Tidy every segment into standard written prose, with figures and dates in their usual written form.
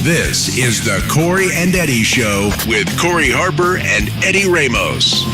This is the Corey and Eddie Show with Corey Harper and Eddie Ramos.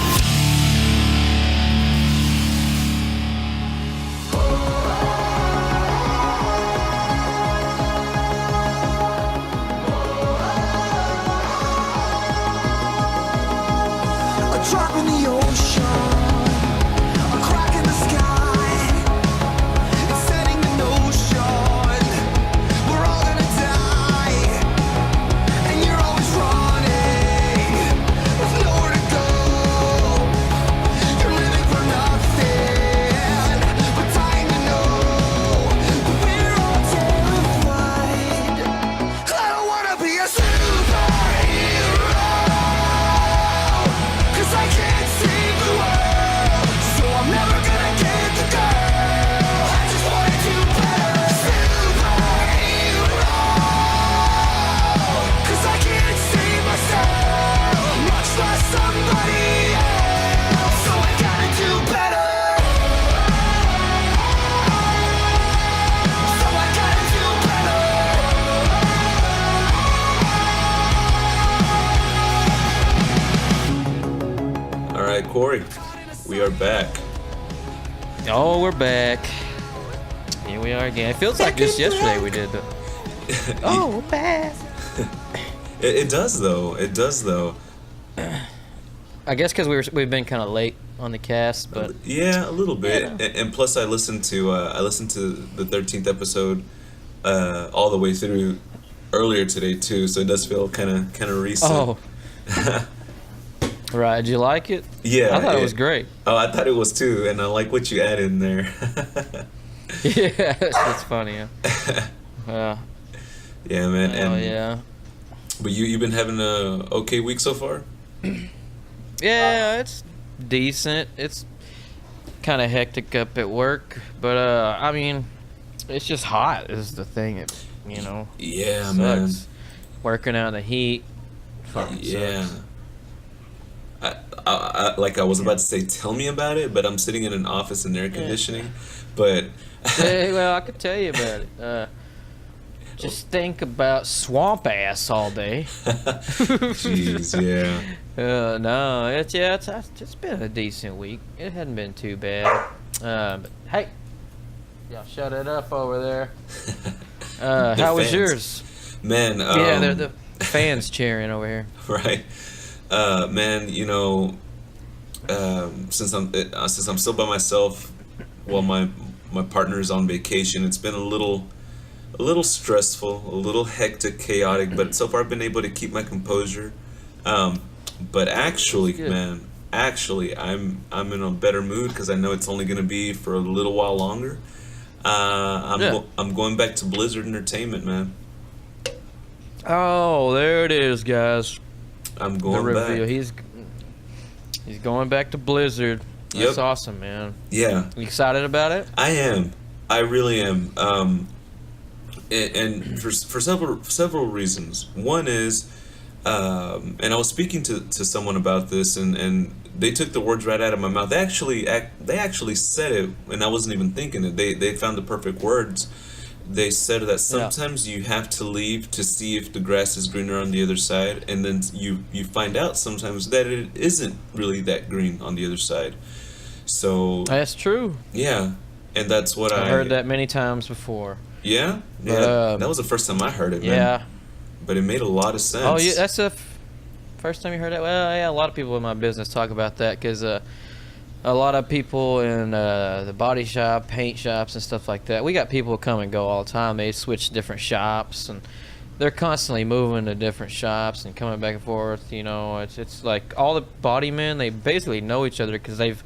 Corey, we are back. Oh, we're back. Here we are again. It feels like just yesterday we did. Oh, we're back. It does though. It does though. I guess because we've been kind of late on the cast, but yeah, a little bit. Yeah. And plus, I listened to the 13th episode all the way through earlier today too. So it does feel kind of recent. Oh. Right, did you like it? Yeah. I thought it was great. Oh, I thought it was too, and I like what you added in there. Yeah, that's funny. Yeah, man. And, yeah. But you've been having a okay week so far? Yeah, it's decent. It's kind of hectic up at work, but I mean, it's just hot is the thing. Yeah, sucks. man. Working out in the heat. Yeah. Sucks. I was about to say, tell me about it, but I'm sitting in an office in air conditioning. But Yeah, well, I could tell you about it. Just think about swamp ass all day. Jeez, yeah. No, it's been a decent week. It hadn't been too bad. But hey, y'all shut it up over there. How was fans. yours? Man, Yeah, they're the fans cheering over here. Right. Man, since I'm still by myself, while my partner's on vacation, it's been a little stressful, a little hectic, chaotic, but so far I've been able to keep my composure. But actually, man, I'm in a better mood because I know it's only gonna be for a little while longer. I'm going back to Blizzard Entertainment, man. Oh, there it is, guys. I'm going the reveal. back. He's going back to Blizzard. That's Yep. awesome, man. Yeah. You excited about it? I am. I really am. And for several reasons. One is, and I was speaking to someone about this, and they took the words right out of my mouth. They actually said it, and I wasn't even thinking it. They found the perfect words. They said that sometimes you have to leave to see if the grass is greener on the other side, and then you find out sometimes that it isn't really that green on the other side. So That's true. yeah, and that's what I've heard that many times before. Yeah, But, that was the first time I heard it, man. Yeah. But it made a lot of sense. Oh, yeah, that's the first time you heard that? Well, yeah, a lot of people in my business talk about that because a lot of people in the body shop, paint shops, and stuff like that. We got people who come and go all the time. They switch different shops, and they're constantly moving to different shops and coming back and forth. It's like all the body men, they basically know each other because they've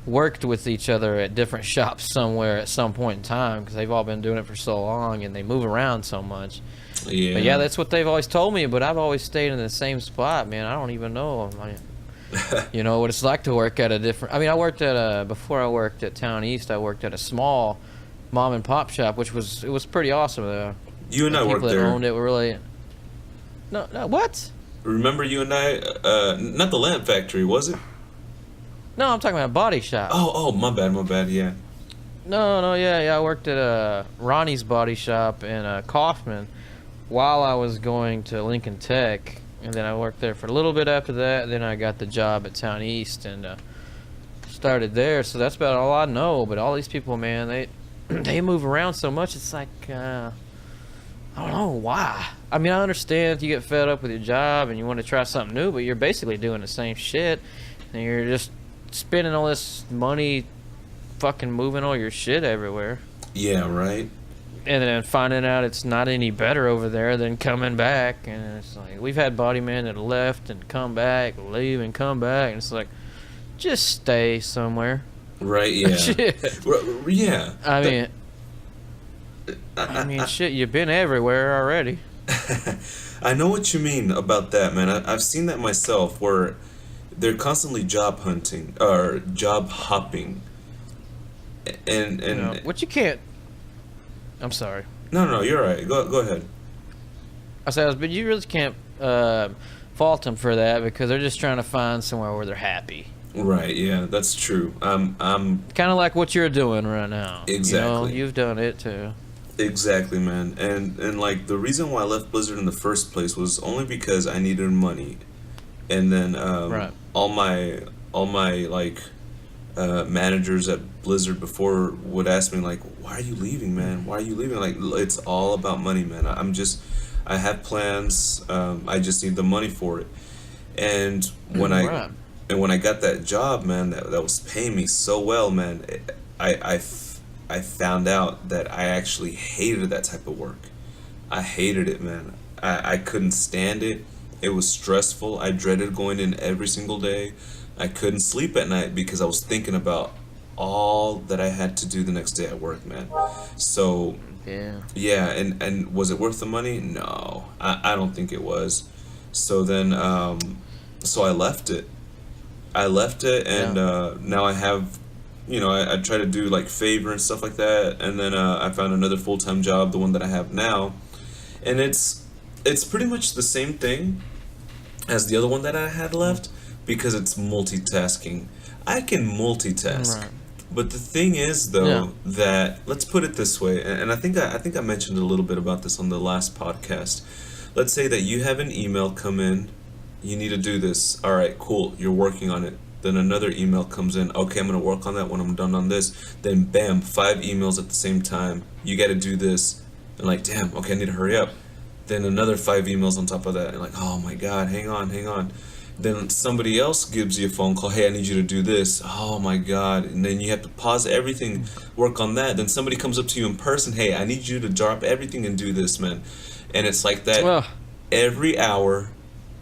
worked with each other at different shops somewhere at some point in time because they've all been doing it for so long and they move around so much. Yeah. But yeah, that's what they've always told me, but I've always stayed in the same spot, man. I don't even know. What it's like to work at a different... I worked at before I worked at Town East, I worked at a small mom and pop shop, which was pretty awesome, though. You and I worked there. People that owned it were really... No, what? Remember you and I, not the lamp factory, was it? No, I'm talking about a body shop. Oh, my bad, yeah. No, yeah, I worked at Ronnie's body shop in Kaufman, while I was going to Lincoln Tech, and then I worked there for a little bit after that. Then I got the job at Town East and started there. So that's about all I know. But all these people, man, they move around so much. It's like I don't know why. I mean, I understand you get fed up with your job and you want to try something new, but you're basically doing the same shit, and you're just spending all this money, fucking moving all your shit everywhere. Yeah, right. And then finding out it's not any better over there than coming back. And it's like, we've had body men that left and come back, leave and come back. And it's like, just stay somewhere. Right, yeah. Shit. Yeah. I mean, shit, you've been everywhere already. I know what you mean about that, man. I've seen that myself, where they're constantly job hunting or job hopping. And You know, what you can't... I'm sorry. No, you're right. Go ahead. I said, but you really can't fault them for that, because they're just trying to find somewhere where they're happy. Right. Yeah, that's true. I'm kind of like what you're doing right now. Exactly. You know, you've done it too. Exactly, man. And like, the reason why I left Blizzard in the first place was only because I needed money, and then Right. all my like managers at Blizzard before would ask me like, why are you leaving, man? Why are you leaving? Like, it's all about money, man. I have plans. I just need the money for it. And when Right. when I got that job, man, that was paying me so well, man, I found out that I actually hated that type of work. I hated it, man. I couldn't stand it. It was stressful. I dreaded going in every single day. I couldn't sleep at night because I was thinking about all that I had to do the next day at work, man. So yeah, and was it worth the money? No, I don't think it was. So then so I left it. And now I have, I try to do like favor and stuff like that, and then I found another full-time job, the one that I have now, and it's pretty much the same thing as the other one that I had left, because it's multitasking. I can multitask. Right. But the thing is, though, that, let's put it this way, and I think I mentioned a little bit about this on the last podcast. Let's say that you have an email come in, you need to do this. All right, cool, you're working on it. Then another email comes in. Okay, I'm going to work on that when I'm done on this. Then bam, 5 emails at the same time. You got to do this. And like, damn, okay, I need to hurry up. Then another 5 emails on top of that. And like, oh my God, hang on. Then somebody else gives you a phone call. Hey, I need you to do this. Oh my God. And then you have to pause everything, work on that. Then somebody comes up to you in person. Hey, I need you to drop everything and do this, man. And it's like that every hour,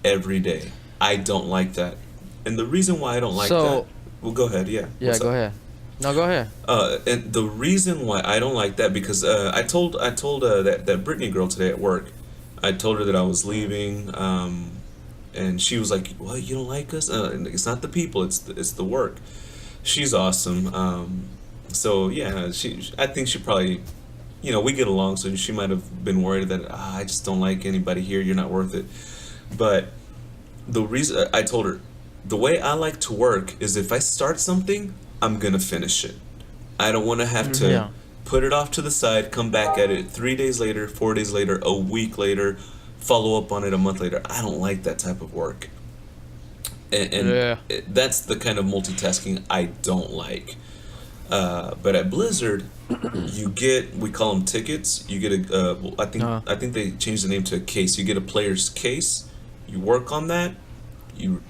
every day. I don't like that. And the reason why I don't like that... Well, go ahead, yeah. Yeah, go ahead. No, go ahead. And the reason why I don't like that, because I told that Brittany girl today at work, I told her that I was leaving, and she was like, "What? You don't like us? It's not the people, it's the work." She's awesome. So yeah, I think she probably, we get along, so she might have been worried that I just don't like anybody here. You're not worth it. But the reason I told her, the way I like to work is if I start something, I'm gonna finish it. I don't want to have to put it off to the side, come back at it 3 days later, 4 days later, a week later, follow up on it a month later. I don't like that type of work. And that's the kind of multitasking I don't like. But at Blizzard, we call them tickets. You get I think they changed the name to a case. You get a player's case. You work on that. You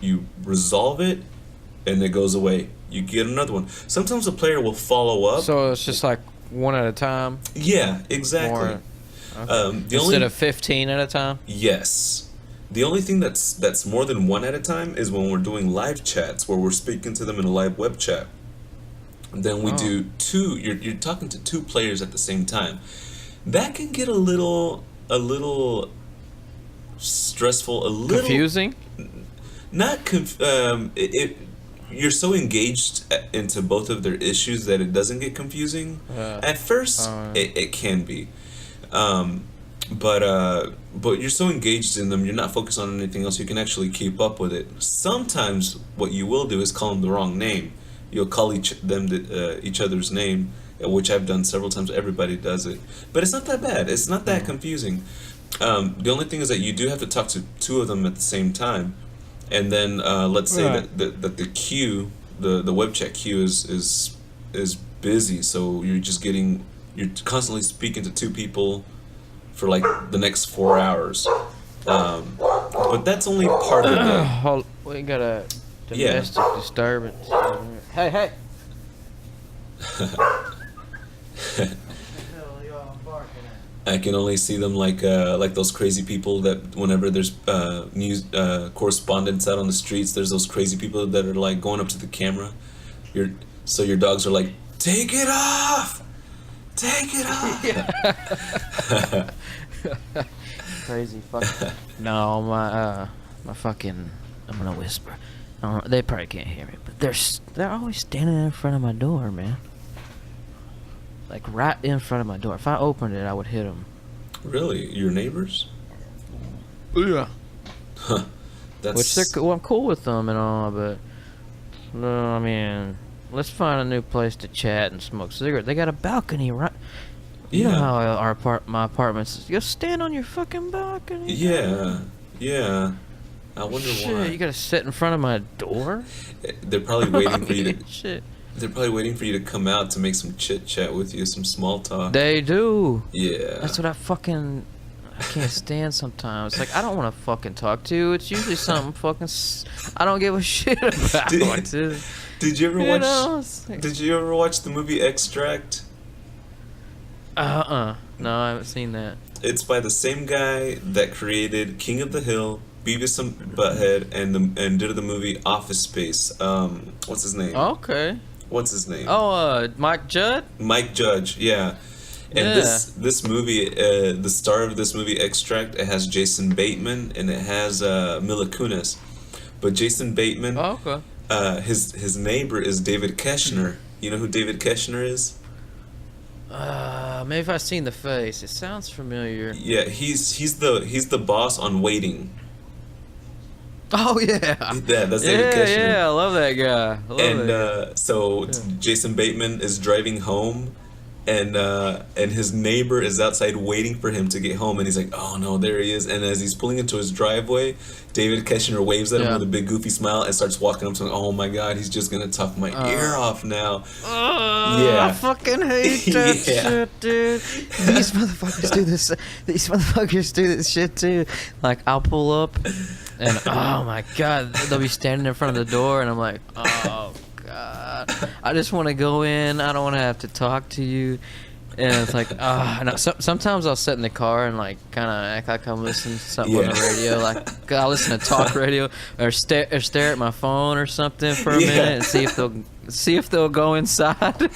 resolve it, and it goes away. You get another one. Sometimes a player will follow up. So it's just like one at a time? Yeah, exactly. Instead of 15 at a time? Yes. The only thing that's more than one at a time is when we're doing live chats, where we're speaking to them in a live web chat. Then we do 2. You're talking to 2 players at the same time. That can get a little stressful, a little confusing. Not you're so engaged into both of their issues that it doesn't get confusing. At first, it can be, but you're so engaged in them, you're not focused on anything else. You can actually keep up with it. Sometimes what you will do is call them the wrong name. You'll call each other's name, which I've done several times. Everybody does it, but it's not that bad. It's not that confusing. The only thing is that you do have to talk to two of them at the same time, and then let's say that the queue, the web chat queue is busy, so you're constantly speaking to two people for like the next 4 hours. But that's only part of it. We got a domestic disturbance. Hey. I can only see them like those crazy people that whenever there's news correspondents out on the streets, there's those crazy people that are like going up to the camera. Your dogs are like, take it off, take it off. Crazy fucking. No, my fucking. I'm gonna whisper. They probably can't hear me, but they're always standing in front of my door, man. Like right in front of my door. If I opened it, I would hit them. Really, your neighbors? Yeah. Huh. Which I'm cool with them and all, but no, I mean, let's find a new place to chat and smoke cigarettes. They got a balcony, right? You know how my apartments. You stand on your fucking balcony. Yeah. I wonder why. You gotta sit in front of my door. They're probably waiting for you to. Shit. They're probably waiting for you to come out to make some chit chat with you, some small talk. They do. Yeah. That's what I can't stand sometimes. Like, I don't want to fucking talk to you. It's usually something fucking I don't give a shit about. Did you ever watch? Did you ever watch the movie Extract? No, I haven't seen that. It's by the same guy that created King of the Hill, Beavis and Butthead, and did the movie Office Space. What's his name? Okay. What's his name? Oh, Mike Judd? Mike Judge, yeah. And this movie, the star of this movie, Extract, it has Jason Bateman and it has Mila Kunis. But Jason Bateman, his neighbor is David Koechner. You know who David Koechner is? Maybe if I've seen the face. It sounds familiar. Yeah, he's the boss on Waiting. Oh yeah, that's David Koechner. Yeah, I love that guy. Jason Bateman is driving home, and his neighbor is outside waiting for him to get home, and he's like, oh no, there he is. And as he's pulling into his driveway, David Koechner waves at him with a big goofy smile and starts walking up to him. Oh my god, he's just gonna talk my ear off now. I fucking hate that shit, dude. These motherfuckers do this. These motherfuckers do this shit too. Like, I'll pull up. And oh my god, they'll be standing in front of the door, and I'm like, oh god, I just want to go in. I don't want to have to talk to you. And it's like, sometimes I'll sit in the car and like kind of act like I'm listening to something on the radio. Like, I'll listen to talk radio or stare at my phone or something for a minute and see if they'll go inside.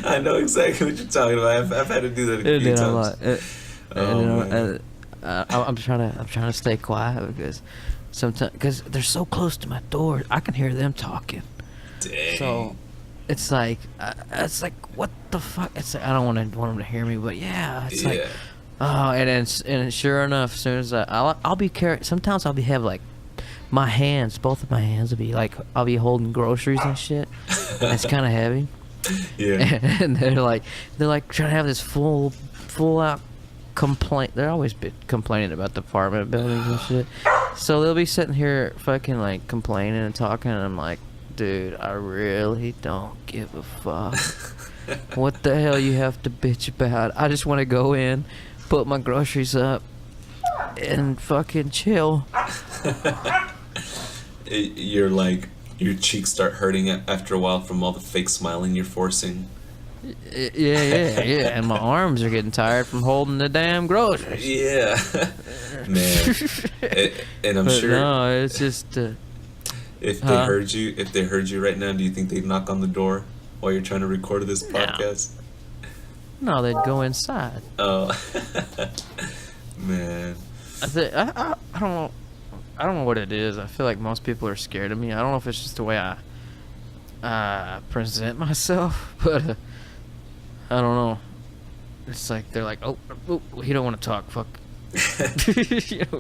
I know exactly what you're talking about. I've had to do that a few times. I'm trying to stay quiet because they're so close to my door, I can hear them talking. Dang. So it's like what the fuck? It's like, I don't want them to hear me, but yeah, it's like and sure enough, as soon as I'll be carrying. Sometimes I'll have like both of my hands will be like I'll be holding groceries and shit. And it's kind of heavy. Yeah. And they're like trying to have this full out complaint. They're always complaining about the apartment buildings and shit. So they'll be sitting here fucking like complaining and talking, and I'm like, dude, I really don't give a fuck. What the hell you have to bitch about? I just want to go in, put my groceries up, and fucking chill. You're like, your cheeks start hurting after a while from all the fake smiling you're forcing. Yeah. And my arms are getting tired from holding the damn groceries. Yeah. Man. And I'm sure. No, it's just. If they heard you right now, do you think they'd knock on the door while you're trying to record this podcast? No, they'd go inside. Oh. Man. I don't know. I don't know what it is. I feel like most people are scared of me. I don't know if it's just the way I present myself, but I don't know. It's like they're like, oh, he don't want to talk. Fuck.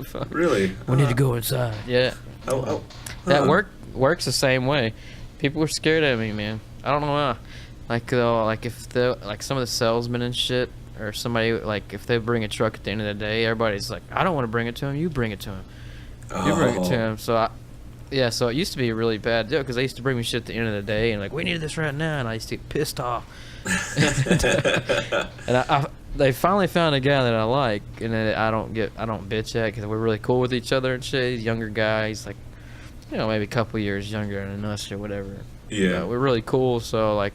Fuck. Really? We need to go inside. Yeah. Oh. That works the same way. People are scared of me, man. I don't know why. Like if like some of the salesmen and shit, or somebody, like, if they bring a truck at the end of the day, everybody's like, I don't want to bring it to him. You bring it to him. You bring it to him. So, so it used to be a really bad deal because they used to bring me shit at the end of the day and like, we need this right now, and I used to get pissed off. And they finally found a guy that I like, and that I don't bitch at because we're really cool with each other and shit. He's a younger guy. He's like, maybe a couple years younger than us or whatever. Yeah. We're really cool, so like,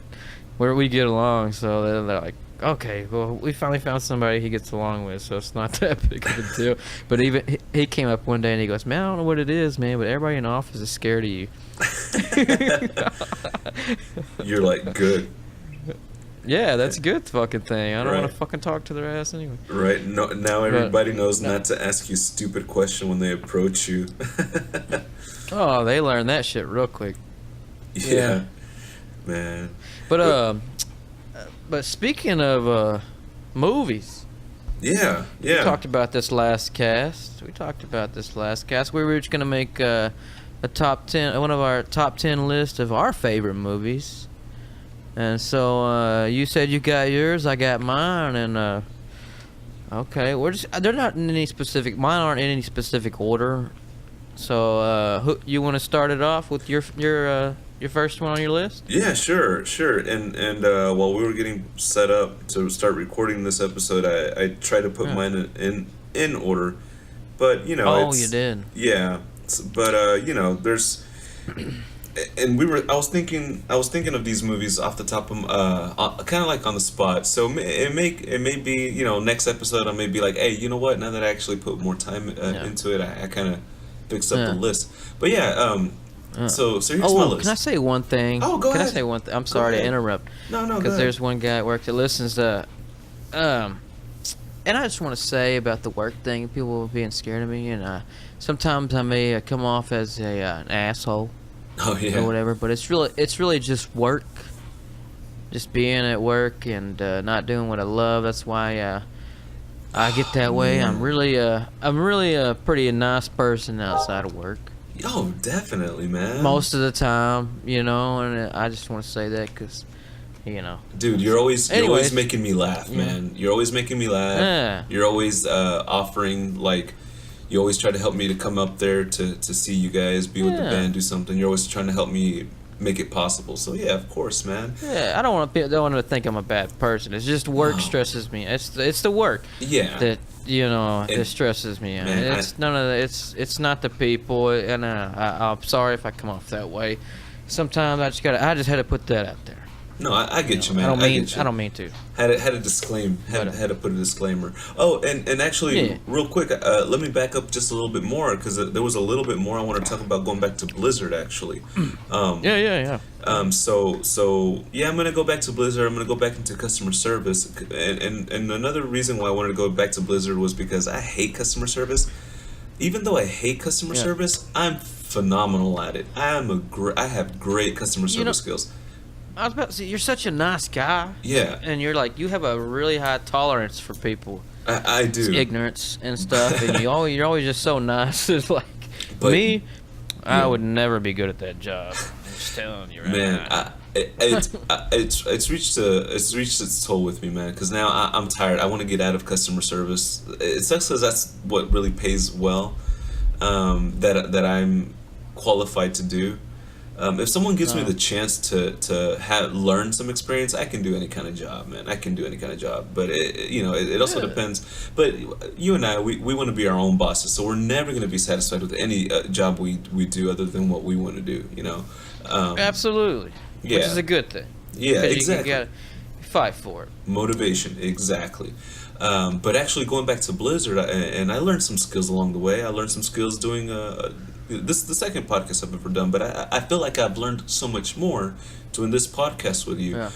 we get along. So they're like, okay, well, we finally found somebody he gets along with, so it's not that big of a deal. But even he came up one day and he goes, man, I don't know what it is, man, but everybody in the office is scared of you. You're like, good. Yeah, that's a good fucking thing. I don't want Right. to fucking talk to their ass anyway. Right. No, now everybody knows not to ask you stupid question when they approach you. Oh, they learned that shit real quick. Yeah. Man. But speaking of movies, We talked about this last cast. We were just gonna make a top 10, one of our top 10 list of our favorite movies. And so you said you got yours, I got mine, and okay, they're not in any specific. Mine aren't in any specific order. So who you want to start it off with your first one on your list? Yeah, sure. And while we were getting set up to start recording this episode, I tried to put mine in order, but you know. Oh, you did. Yeah, but there's. And I was thinking of these movies off the top of kind of like on the spot. So it may be, next episode I may be like, hey, you know what? Now that I actually put more time into it, I kind of fixed up the list. But so here's my list. Can I say one thing? Oh, go ahead. Can I say one thing? I'm sorry to interrupt. No, because there's one guy at work that listens to, and I just want to say about the work thing, people being scared of me, and sometimes I may come off as an asshole. Oh yeah. Or whatever, but it's really just work, just being at work and not doing what I love. That's why I get that way. Man. I'm really a pretty nice person outside of work. Oh, definitely, man. Most of the time, and I just want to say that because, Dude, you're always making me laugh, man. You're always making me laugh. Yeah. You're always offering, like, you always try to help me to come up there to see you guys, be with the band, do something. You're always trying to help me make it possible. So yeah, of course, man. Yeah, I don't want to think I'm a bad person. It's just work stresses me. It's the work. Yeah. That that stresses me. Man, it's none of the, it's not the people, and I'm sorry if I come off that way. Sometimes I just had to put that out there. No, I get you, man. I don't mean to. Had to put a disclaimer. Oh, and actually, real quick, let me back up just a little bit more because there was a little bit more I want to talk about going back to Blizzard actually. Yeah. So I'm gonna go back to Blizzard. I'm gonna go back into customer service, and another reason why I wanted to go back to Blizzard was because I hate customer service. Even though I hate customer service, I'm phenomenal at it. I have great customer service skills. I was about to say, you're such a nice guy. Yeah. And you're like, you have a really high tolerance for people. I do. Ignorance and stuff, and you're always just so nice. It's like, me, I would never be good at that job. I'm just telling you right now. It's reached its toll with me, man. Because now I'm tired. I want to get out of customer service. It sucks because that's what really pays well. That I'm qualified to do. If someone gives me the chance to learn some experience, I can do any kind of job, man. I can do any kind of job, but it also depends. But you and I, we want to be our own bosses, so we're never going to be satisfied with any job we do other than what we want to do. Absolutely. Yeah. Which is a good thing. Yeah, exactly. You gotta fight for it. Motivation, exactly. But actually, going back to Blizzard, and I learned some skills along the way. I learned some skills doing this is the second podcast I've ever done, but I feel like I've learned so much more doing this podcast with you. Yeah.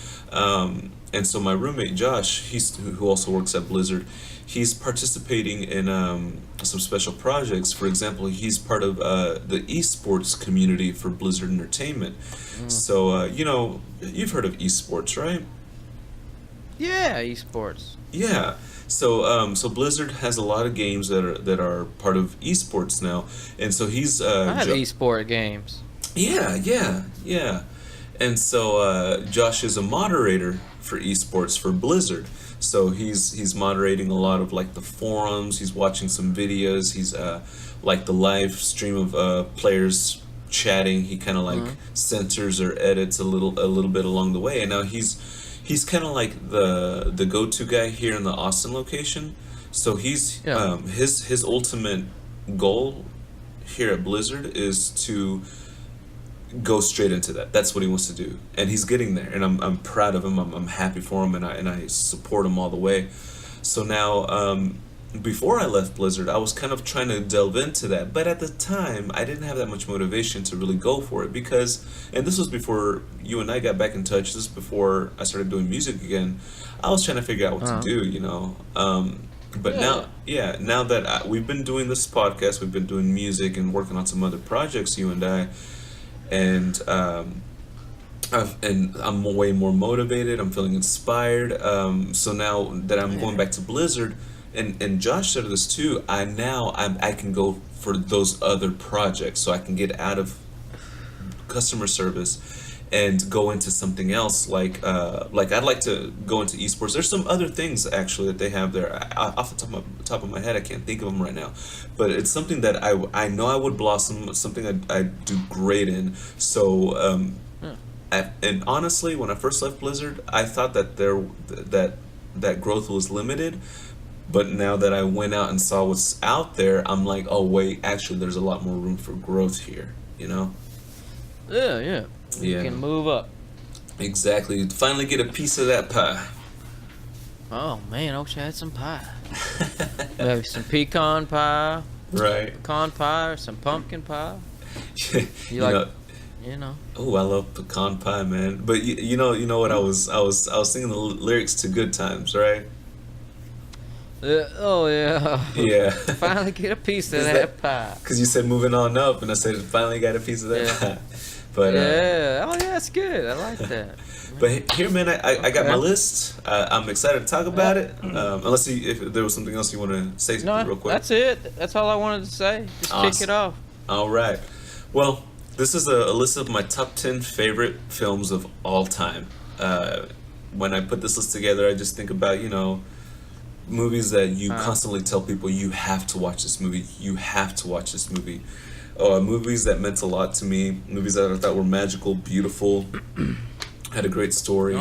And so my roommate Josh, who also works at Blizzard, he's participating in some special projects. For example, he's part of the esports community for Blizzard Entertainment. So you've heard of esports, right? Yeah, esports. Yeah. So Blizzard has a lot of games that are part of esports now, and so he's I have esport games. Yeah. And so Josh is a moderator for esports for Blizzard. So he's moderating a lot of like the forums. He's watching some videos. He's like the live stream of players chatting. He kind of like censors or edits a little bit along the way. And now he's kind of like the go-to guy here in the Austin location. So he's his ultimate goal here at Blizzard is to go straight into that. That's what he wants to do, and he's getting there. And I'm proud of him. I'm happy for him, and I support him all the way. So now, before I left Blizzard, I was kind of trying to delve into that, but at the time, I didn't have that much motivation to really go for it because, and this was before you and I got back in touch. This is before I started doing music again. I was trying to figure out what to do, you know. But now that we've been doing this podcast, we've been doing music and working on some other projects, you and I, and I'm way more motivated. I'm feeling inspired. So now that I'm going back to Blizzard, and Josh said this too, I can go for those other projects, so I can get out of customer service and go into something else, like I'd like to go into esports. There's some other things actually that they have there. Off the top of my head, I can't think of them right now, but it's something that I know I would blossom, something I do great in. So and honestly, when I first left Blizzard, I thought that that growth was limited. But now that I went out and saw what's out there, I'm like, oh wait, actually, there's a lot more room for growth here. You know? Yeah. You can move up. Exactly. Finally get a piece of that pie. Oh man, I wish I had some pie. Maybe some pecan pie. Right. Pecan pie or some pumpkin pie. You know. Oh, I love pecan pie, man. But you know what? I was singing the lyrics to Good Times, right? Oh yeah. Yeah. Finally get a piece of that pie. Because you said moving on up, and I said finally got a piece of that pie. But that's good. I like that. But here, man, I got my list. I'm excited to talk about it. Unless if there was something else you want to say real quick. That's it. That's all I wanted to say. Just kick it off. All right. Well, this is a list of my top 10 favorite films of all time. When I put this list together, I just think about, movies that you constantly tell people, you have to watch this movie. You have to watch this movie. Movies that meant a lot to me, movies that I thought were magical, beautiful, had a great story,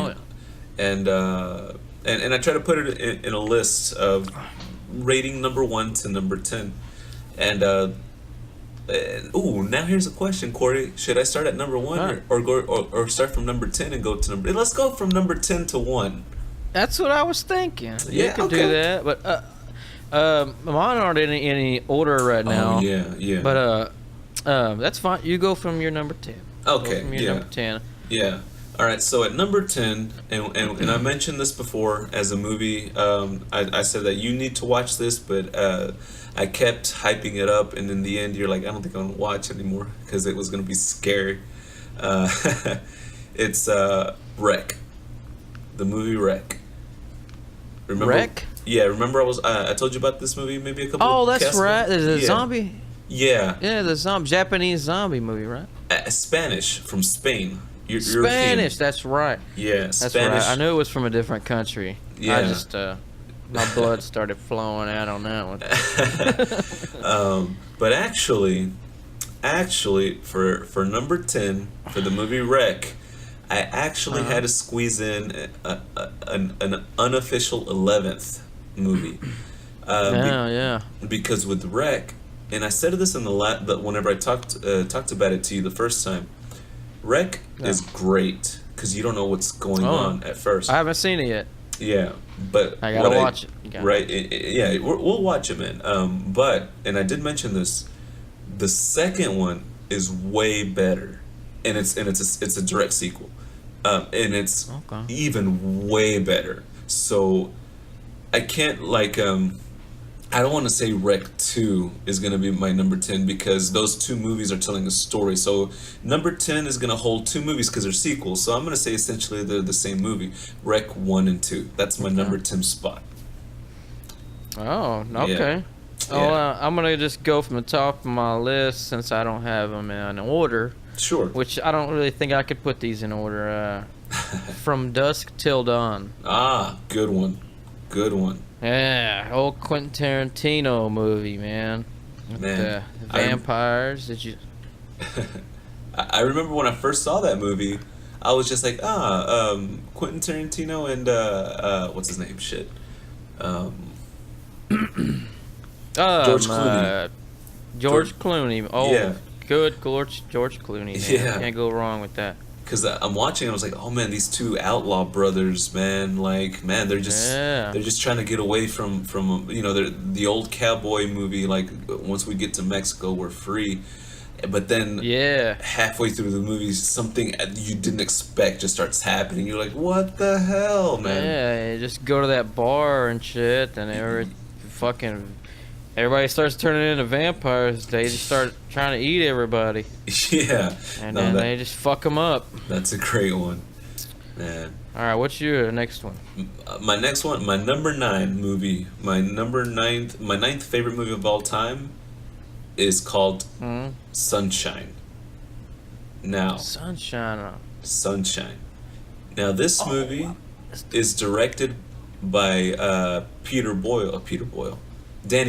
and I try to put it in a list of rating number 1 to number 10, and now here's a question, Corey: should I start at number 1 or start from number 10 and go to number? Let's go from number 10 to 1. That's what I was thinking. Yeah, you can do that, but mine aren't in any order right now. Oh yeah. But that's fine. You go from your number 10. Okay. Go from your number 10. Yeah. All right. So at number 10, and I mentioned this before as a movie. I said that you need to watch this, but I kept hyping it up, and in the end, you're like, I don't think I'm gonna watch anymore because it was gonna be scary. It's Wreck, the movie Wreck. Remember? Wreck? Yeah. Remember I told you about this movie maybe a couple. Oh, that's casts right. ago? There's a zombie. Yeah. Yeah, the Japanese zombie movie, right? Spanish from Spain. Spanish, European. That's right. Yeah, That's Spanish. right. I knew it was from a different country. Yeah. I just my blood started flowing out on that one. But actually, for number 10 for the movie Wreck, I actually had to squeeze in an unofficial 11th movie. Because with Wreck, and I said this in whenever I talked about it to you the first time, Wreck is great because you don't know what's going on at first. I haven't seen it yet. Yeah, but I gotta watch it. We'll watch it, man. And I did mention this. The second one is way better, and it's a direct sequel, and it's even way better. So I can't I don't want to say Wreck 2 is going to be my number 10 because those two movies are telling a story. So number 10 is going to hold two movies because they're sequels. So I'm going to say essentially they're the same movie. Wreck 1 and 2. That's my number 10 spot. Oh, okay. Yeah. I'm going to just go from the top of my list since I don't have them in order. Sure. Which I don't really think I could put these in order. From Dusk Till Dawn. Ah, good one. Good one. Yeah, old Quentin Tarantino movie, man. With Man, the vampires. Did you? I remember when I first saw that movie, I was just like, Quentin Tarantino and what's his name? Shit. George Clooney. George Clooney. Oh, Yeah. good George Clooney. Man. Yeah. Can't go wrong with that. Because I'm watching, I was like, oh man, these two outlaw brothers, man, like, man, they're just trying to get away from the old cowboy movie, like, once we get to Mexico, we're free. But then halfway through the movie, something you didn't expect just starts happening. You're like, what the hell, man? Yeah, you just go to that bar and shit, and everybody starts turning into vampires. They just start trying to eat everybody. Yeah. And then they just fuck them up. That's a great one, man. All right, what's your next one? My next one, my number 9 movie, my ninth favorite movie of all time is called Sunshine. Now, Sunshine. Now, this movie is directed by Danny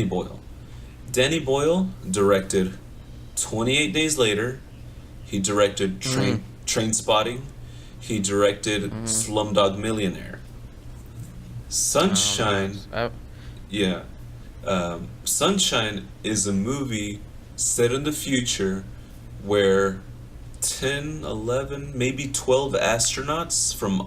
Boyle. Danny Boyle directed 28 Days Later. He directed Train Spotting. He directed Slumdog Millionaire. Sunshine. Sunshine is a movie set in the future where 10, 11, maybe 12 astronauts from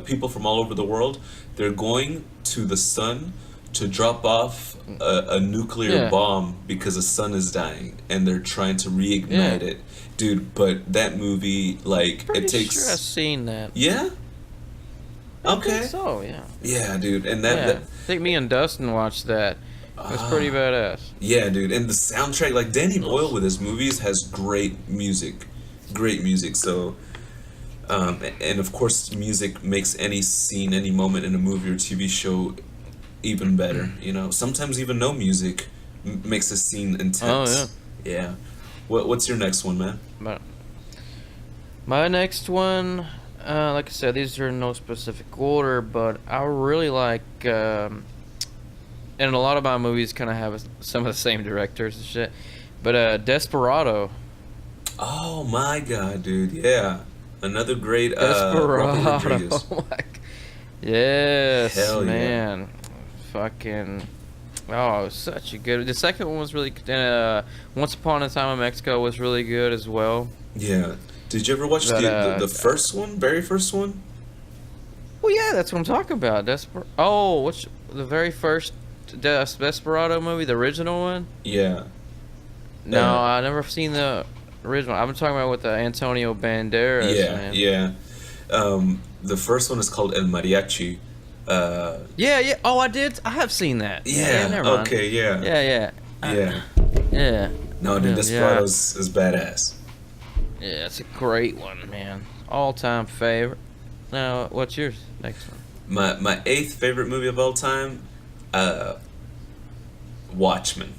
people from all over the world, they're going to the sun to drop off a nuclear bomb because the sun is dying, and they're trying to reignite it. Dude, but that movie, like, Pretty it takes... sure I've seen that. Yeah? Okay. I think so, yeah. Yeah, dude, and I think me and Dustin watched that. It was pretty badass. Yeah, dude, and the soundtrack, like, Danny Boyle with his movies has great music. So, and of course, music makes any scene, any moment in a movie or TV show even better. You know, sometimes even no music makes a scene intense. Oh, yeah. What's your next one, man? My next one, like I said, these are in no specific order, but I really like, and a lot of my movies kind of have some of the same directors and shit, but Desperado. Oh my god, dude, yeah. Another great Desperado. Yes, hell man. Yeah. Fucking... Oh, it was such a good... The second one was really... Once Upon a Time in Mexico was really good as well. Yeah. Did you ever watch the first one? Very first one? Well, yeah, that's what I'm talking about. what's the very first Desperado movie? The original one? Yeah. No, I never seen the original. I'm talking about with Antonio Banderas. Yeah, man. yeah. The first one is called El Mariachi. Yeah. Oh, I did. I have seen that. Yeah. Never mind. Okay. Yeah. Yeah. Yeah. No, dude, Desperado's is badass. Yeah, it's a great one, man. All-time favorite. Now, what's yours? Next one. My 8th favorite movie of all time, Watchmen.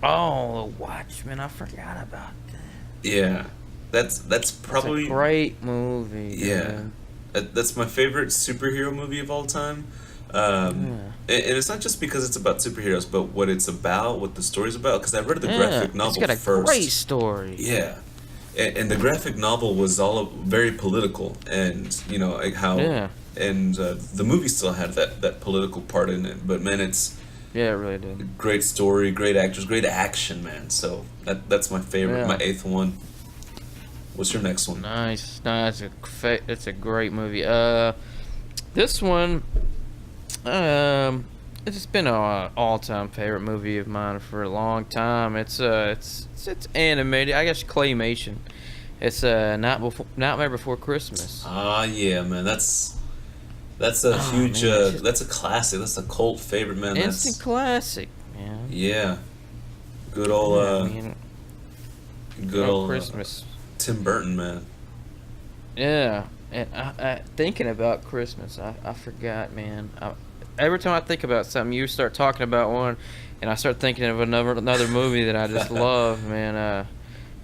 Oh, Watchmen! I forgot about that. Yeah, that's probably a great movie. Yeah. Man. That's my favorite superhero movie of all time. And it's not just because it's about superheroes, but what it's about, what the story's about. Because I read the graphic novel first. It's got a great story. Yeah. And the graphic novel was all very political. And, you know, like how... Yeah. And the movie still had that political part in it. But, man, it's... Yeah, it really did. Great story, great actors, great action, man. So that's my favorite, my 8th one. What's your next one? Nice. No, it's a great movie. This one, it's been an all-time favorite movie of mine for a long time. It's animated. I guess claymation. It's Nightmare Before Christmas. Ah, yeah, man. That's a huge. That's a classic. That's a cult favorite, man. Instant classic, man. Yeah. Good old. Good old Christmas. Tim Burton, man. Yeah, and I thinking about Christmas, I forgot, man. Every time I think about something, you start talking about one, and I start thinking of another movie that I just love, man.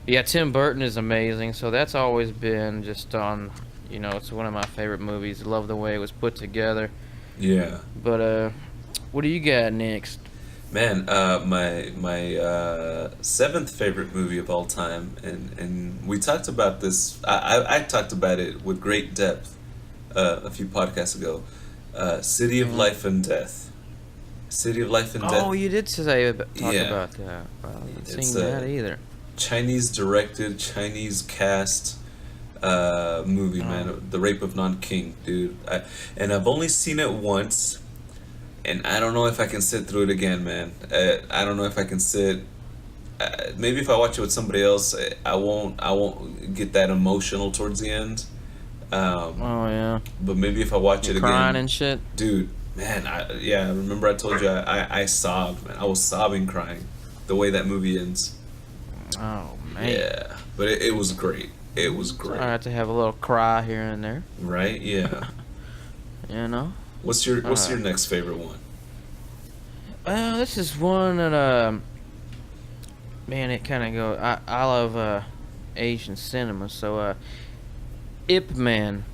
Yeah, Tim Burton is amazing, so that's always been just on, it's one of my favorite movies. I love the way it was put together. Yeah. But what do you got next? Man, my seventh favorite movie of all time, and we talked about this. I talked about it with great depth a few podcasts ago. City of Life and Death. City of Life and Death. Oh, you did talk Yeah. about that. I haven't It's seen that either. Chinese directed, Chinese cast movie, man. The Rape of Nanking, dude. And I've only seen it once, and I don't know if I can sit through it again, man. I don't know if I can sit. Maybe if I watch it with somebody else, I won't get that emotional towards the end. Oh yeah. But maybe if I watch it again, Crying and shit. dude, man. I remember I told you I sobbed, man. I was sobbing, crying, the way that movie ends. Oh man. Yeah, but it was great. It was I great. have to have a little cry here and there. Right? Yeah. You know. What's your next favorite one? Well, this is one that man, it kind of go. I love Asian cinema, so Ip Man.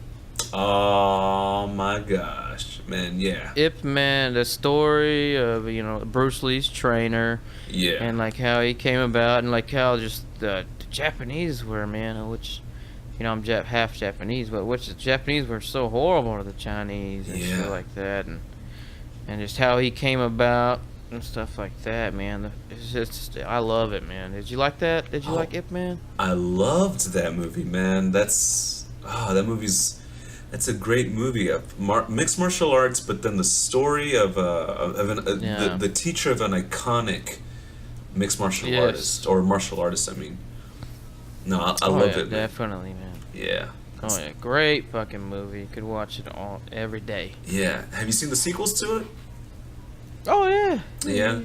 Oh my gosh, man! Yeah. Ip Man, the story of Bruce Lee's trainer, Yeah. and like how he came about, and like how just the Japanese were, man, which I'm half Japanese, but which the Japanese were so horrible to the Chinese and Yeah. shit like that, and just how he came about and stuff like that, man. It's just I love it, man. Did you like that? Did you like Ip Man? I loved that movie, man. That's a great movie of mixed martial arts, but then the story of the teacher of an iconic mixed martial artist, or martial artist. I mean, no, I love it, man. Definitely, man. Yeah. Oh yeah, great fucking movie. You could watch it every day. Yeah. Have you seen the sequels to it? Oh yeah. Yeah.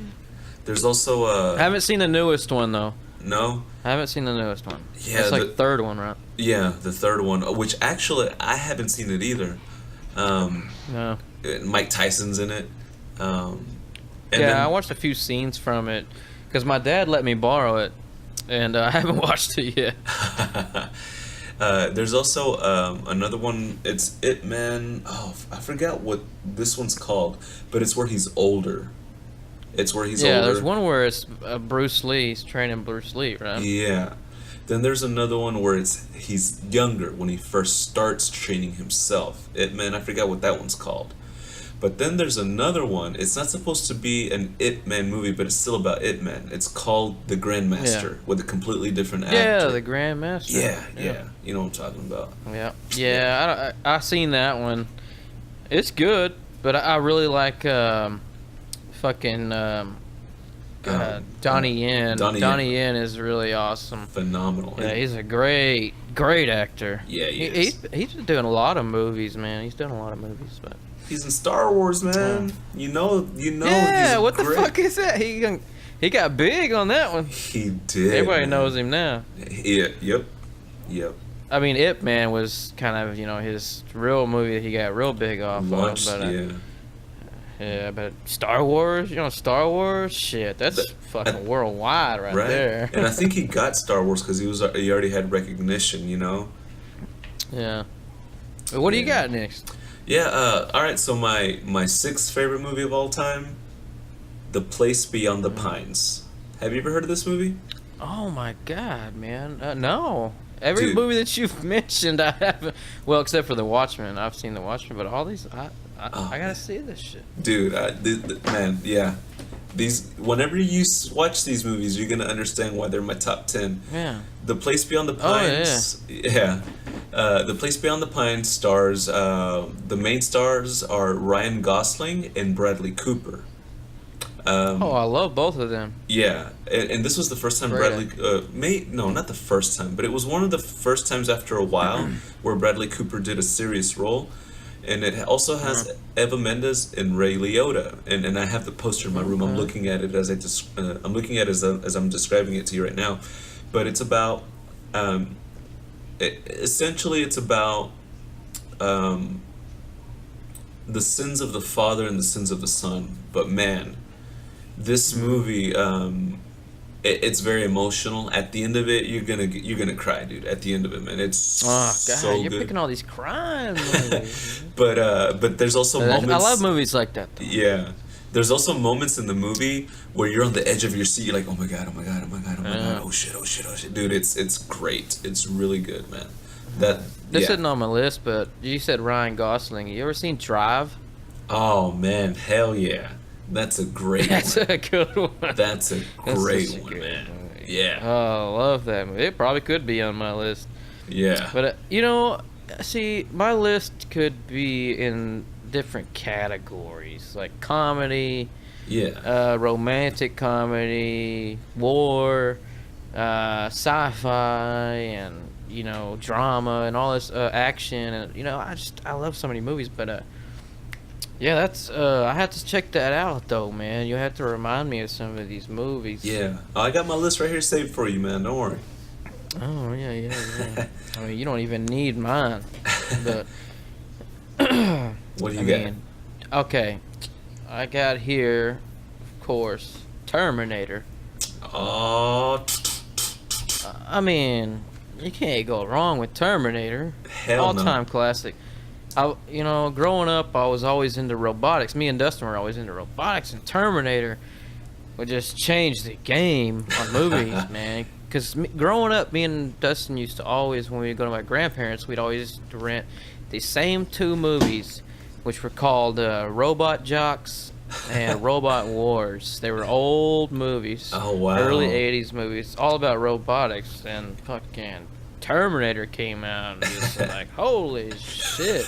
There's also I haven't seen the newest one though. No. I haven't seen the newest one. Yeah, it's like the third one, right? Yeah, the third one, which actually I haven't seen it either. No. Mike Tyson's in it. I watched a few scenes from it because my dad let me borrow it, and I haven't watched it yet. There's also another one. It's Ip Man. Oh, I forgot what this one's called, but it's where he's older. It's where he's older. Yeah, there's one where it's Bruce Lee. He's training Bruce Lee, right? Yeah. Then there's another one where he's younger when he first starts training himself. Ip Man, I forgot what that one's called. But then there's another one. It's not supposed to be an Ip Man movie, but it's still about Ip Man. It's called The Grandmaster, with a completely different actor. Yeah, The Grandmaster. Yeah. You know what I'm talking about. Yeah. I seen that one. It's good, but I really like fucking Donnie Yen. Donnie Yen is really awesome. Phenomenal. Yeah, he's a great actor. Yeah, he is. He's been doing a lot of movies, man. He's done a lot of movies, but he's in Star Wars, man. You know. Yeah, he's what great. the fuck is that? He got big on that one. He did. Everybody man. knows him now. Yeah. Yep. I mean, Ip Man was kind of his real movie that he got real big off Launched, of. But, yeah, but Star Wars, shit, that's fucking worldwide right there. And I think he got Star Wars because he already had recognition, Yeah. But what do you got next? Yeah. All right. So my sixth favorite movie of all time, The Place Beyond the Pines. Have you ever heard of this movie? Oh my god, man! No. Every Dude. movie that you've mentioned, I haven't. Well, except for The Watchmen. I've seen The Watchmen, but all these, I gotta see this shit. Dude, man, yeah. Whenever you watch these movies, you're gonna understand why they're my top 10. Yeah. The Place Beyond the Pines. Yeah. The Place Beyond the Pines stars. The main stars are Ryan Gosling and Bradley Cooper. I love both of them. Yeah, and this was the first time not the first time, but it was one of the first times after a while where Bradley Cooper did a serious role. And it also has Eva Mendes and Ray Liotta, and I have the poster in my room. I'm looking at it as as I'm describing it to you right now, but it's about essentially it's about the sins of the father and the sins of the son. But man, this movie It's very emotional. At the end of it, you're gonna cry, dude. At the end of it, man, it's Oh God, so you're good. picking all these crime movies. But there's also moments. I love movies like that, though. Yeah, there's also moments in the movie where you're on the edge of your seat. You're like, oh my god, oh my god, oh my god, oh my god, oh shit, oh shit, oh shit, dude. It's great. It's really good, man. This isn't on my list, but you said Ryan Gosling. You ever seen Drive? Oh man, hell yeah. That's a great That's one. a good one. That's a great such a one, good man. movie. Yeah. Oh, I love that movie. It probably could be on my list. Yeah. But, see, my list could be in different categories, like comedy, Yeah. romantic comedy, war, sci-fi, and, drama, and all this action. And, I love so many movies, but... yeah, that's I have to check that out though, man. You have to remind me of some of these movies. Yeah. Oh, I got my list right here saved for you, man. Don't worry. Oh, yeah. I mean, you don't even need mine. But What do you got? Okay. I got here, of course, Terminator. Oh, I mean, you can't go wrong with Terminator. hell no. All-time classic. Growing up, I was always into robotics. Me and Dustin were always into robotics, and Terminator would just change the game on movies, man. Because growing up, me and Dustin used to always, when we would go to my grandparents, we'd always rent the same two movies, which were called Robot Jocks and Robot Wars. They were old movies. Oh, wow. Early 80s movies, all about robotics, and fucking Terminator came out, and just like, holy shit.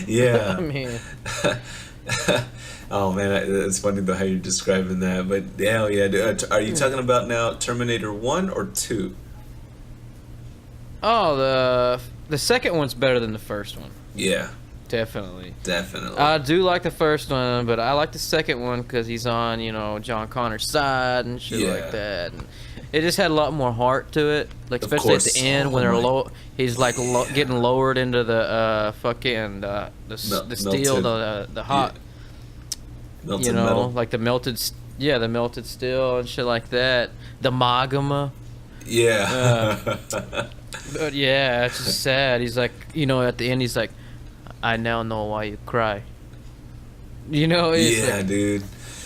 Yeah. I mean... Oh man, it's funny though how you're describing that. But hell yeah, dude. Are you talking about now Terminator 1 or 2? Oh, the second one's better than the first one. Yeah, Definitely. definitely. I do like the first one, but I like the second one because he's on, John Connor's side and shit Yeah. like that. And it just had a lot more heart to it, like Of especially at course. the end when Oh they're my- low. He's like getting lowered into the fucking the steel, melted- the hot, Melted metal. like the melted, the melted steel and shit like that. The magma. Yeah. But yeah, it's just sad. He's like, at the end, he's like, I now know why you cry. It's yeah, like, dude.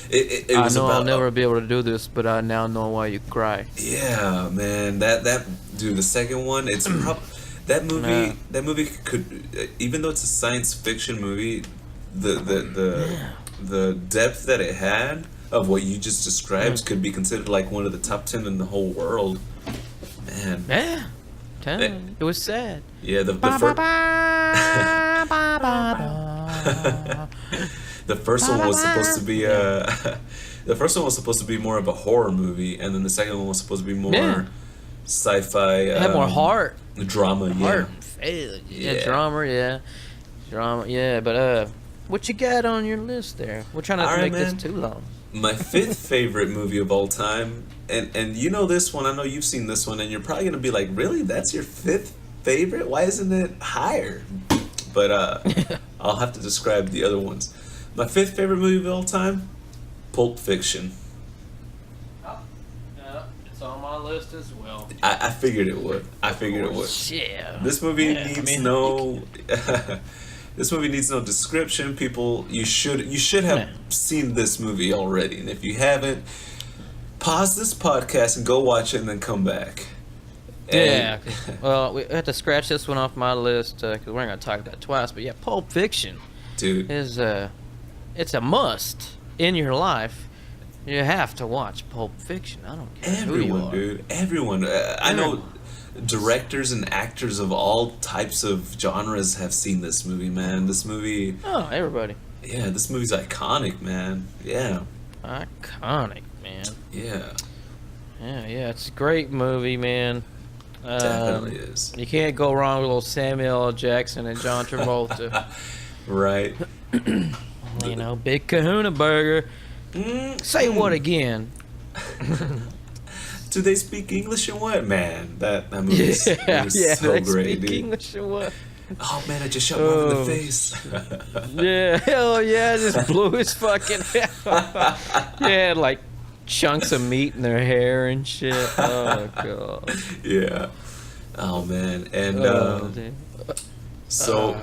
It I was know about, I'll never be able to do this, but I now know why you cry. Yeah, man. That dude. The second one. It's that movie. Yeah. That movie could, even though it's a science fiction movie, the depth that it had of what you just described could be considered like one of the top 10 in the whole world. Man. Yeah. It was sad. Yeah, the first one was supposed to be the first one was supposed to be more of a horror movie, and then the second one was supposed to be more sci-fi. It had more heart. Drama, Heart. Yeah. Drama, yeah. But what you got on your list there? We're trying not to Alright, make this man. too long. My fifth favorite movie of all time, and you know this one, I know you've seen this one, and you're probably gonna be like, really? That's your fifth favorite? Why isn't it higher? But I'll have to describe the other ones. My fifth favorite movie of all time, Pulp Fiction. It's on my list as well. I figured it would. Yeah. This movie Yeah, needs I mean, no. This movie needs no description. People, you should have seen this movie already, and if you haven't, pause this podcast and go watch it, and then come back. Yeah. Well, we have to scratch this one off my list because we're not gonna talk about that twice. But yeah, Pulp Fiction Dude, is it's a must in your life. You have to watch Pulp Fiction. I don't care who you everyone, are. dude, everyone. I know directors and actors of all types of genres have seen this movie, man. This movie, Oh, everybody. yeah, this movie's iconic, man. Yeah, Iconic, man. yeah, Yeah, it's a great movie, man. definitely is. You can't go wrong with little Samuel L. Jackson and John Travolta. Right. Big Kahuna Burger. Say what again? Do they speak English or what, man? That movie is so they great, speak dude. English or what? Oh man, I just shot Marv in the face. Yeah, hell yeah, just blew his fucking head. Yeah, like chunks of meat in their hair and shit. Oh god. Yeah. Oh man. And Dude. so.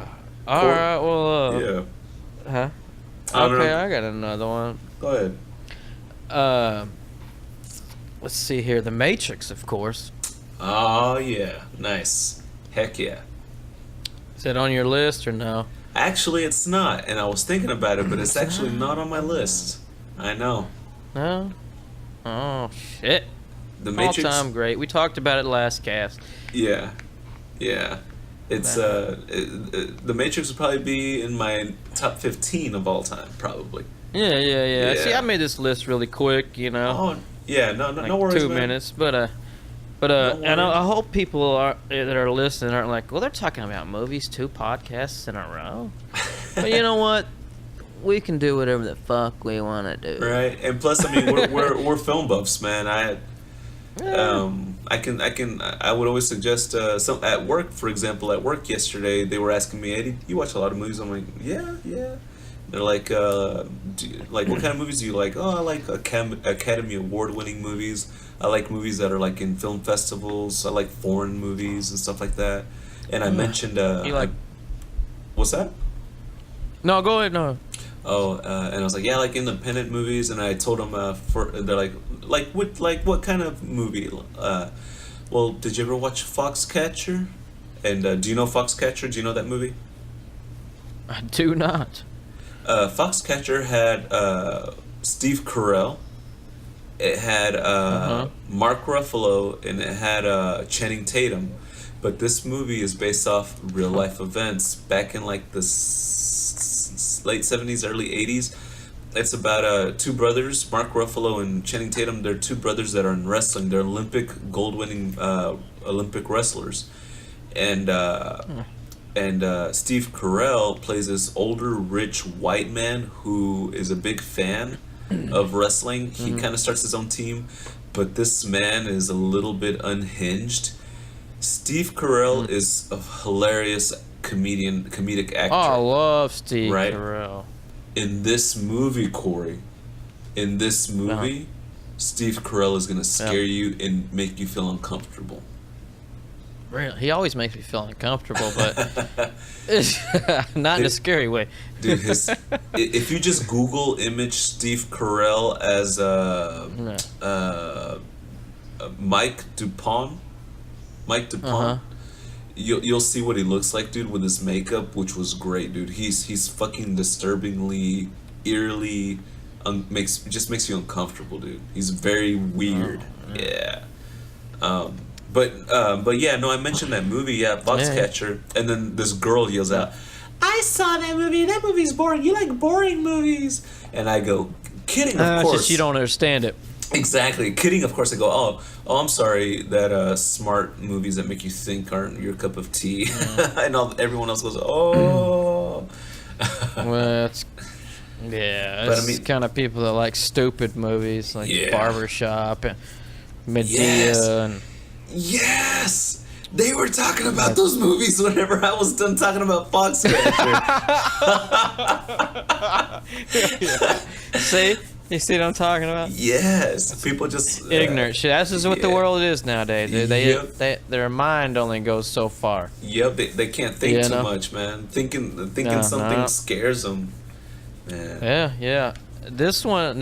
All right. Well. Yeah. Huh? I don't Okay, know. I got another one. Go ahead. Let's see here. The Matrix, of course. Oh yeah. Nice. Heck yeah. Is that on your list or no? Actually, it's not, and I was thinking about it, but it's actually not on my list. I know. No. Oh shit. The Matrix. All time great. We talked about it last cast. Yeah, yeah. It's the Matrix would probably be in my top 15 of all time, probably. Yeah. See, Yeah. I made this list really quick, you know. Oh, yeah. No like worries, 2 man. minutes, but No and I worries. hope people that are listening aren't like, well, they're talking about movies 2 podcasts in a row. But you know what? We can do whatever the fuck we want to do. Right, and plus, I mean, we're film buffs, man. I would always suggest some at work, for example. At work yesterday, they were asking me, Eddie, you watch a lot of movies? I'm like, yeah. They're like, what kind of movies do you like? Oh, I like Academy Award-winning movies. I like movies that are like in film festivals. I like foreign movies and stuff like that. And I mentioned, You like? what's that? No, go ahead. No. Oh, and I was like, yeah, I like independent movies. And I told them, they're what kind of movie? Well, did you ever watch Foxcatcher? And do you know Foxcatcher? Do you know that movie? I do not. Foxcatcher had Steve Carell. It had Mark Ruffalo, and it had Channing Tatum. But this movie is based off real life events back in like the late 70s, early 80s. It's about two brothers, Mark Ruffalo and Channing Tatum. They're two brothers that are in wrestling. They're Olympic gold-winning Olympic wrestlers, and Steve Carell plays this older, rich white man who is a big fan of wrestling. He kind of starts his own team, but this man is a little bit unhinged. Steve Carell is a hilarious comedic actor. Oh, I love Steve Right? Carell. In this movie, Corey, Steve Carell is gonna scare you and make you feel uncomfortable. Really, he always makes me feel uncomfortable, but not in a scary way. Dude, if you just Google image Steve Carell as Mike Dupont, you'll see what he looks like, dude, with his makeup, which was great, dude. He's fucking disturbingly, eerily, makes you uncomfortable, dude. He's very weird. Yeah. But yeah, no, I mentioned that movie, Foxcatcher, and then this girl yells out, "I saw that movie. That movie's boring. You like boring movies?" And I go, "Kidding, of course." Just you don't understand it. Exactly, kidding. Of course, I go, "Oh, I'm sorry that smart movies that make you think aren't your cup of tea," and everyone else goes, "Oh." Well, it's it's kind of people that like stupid movies like Barbershop and Medea and. Yes! They were talking about those movies whenever I was done talking about Foxcatcher. See? You see what I'm talking about? Yes. People just... ignorant shit. This is what the world is nowadays. Their mind only goes so far. Yep, they can't think too much, man. Thinking something scares them. Man. Yeah. Next one,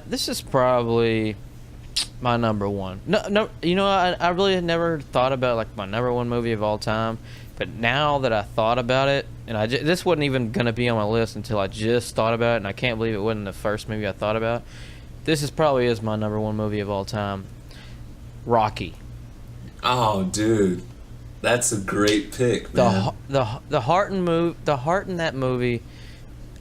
this is probably... my number one. No. You know, I really had never thought about like my number one movie of all time, but now that I thought about it, and this wasn't even gonna be on my list until I just thought about it, and I can't believe it wasn't the first movie I thought about. This probably is my number one movie of all time. Rocky. Oh, dude, that's a great pick, man. The heart in that movie.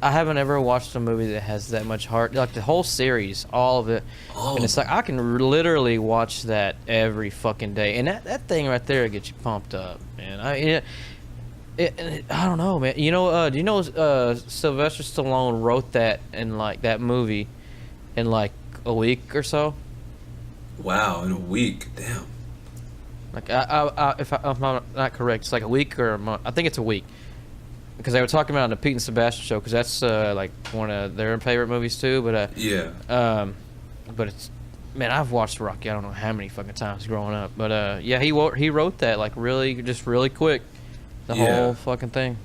I haven't ever watched a movie that has that much heart. Like the whole series, all of it. Oh. And it's like I can literally watch that every fucking day. And that thing right there gets you pumped up, man. I don't know, man. You know, do you know Sylvester Stallone wrote that in like that movie in like a week or so? Wow, in a week, damn. Like if I'm not correct, it's like a week or a month. I think it's a week. because they were talking about it on the Pete and Sebastian show, because that's like one of their favorite movies too. But but it's, man, I've watched Rocky I don't know how many fucking times growing up. But yeah, he wrote that like really quick, the whole fucking thing.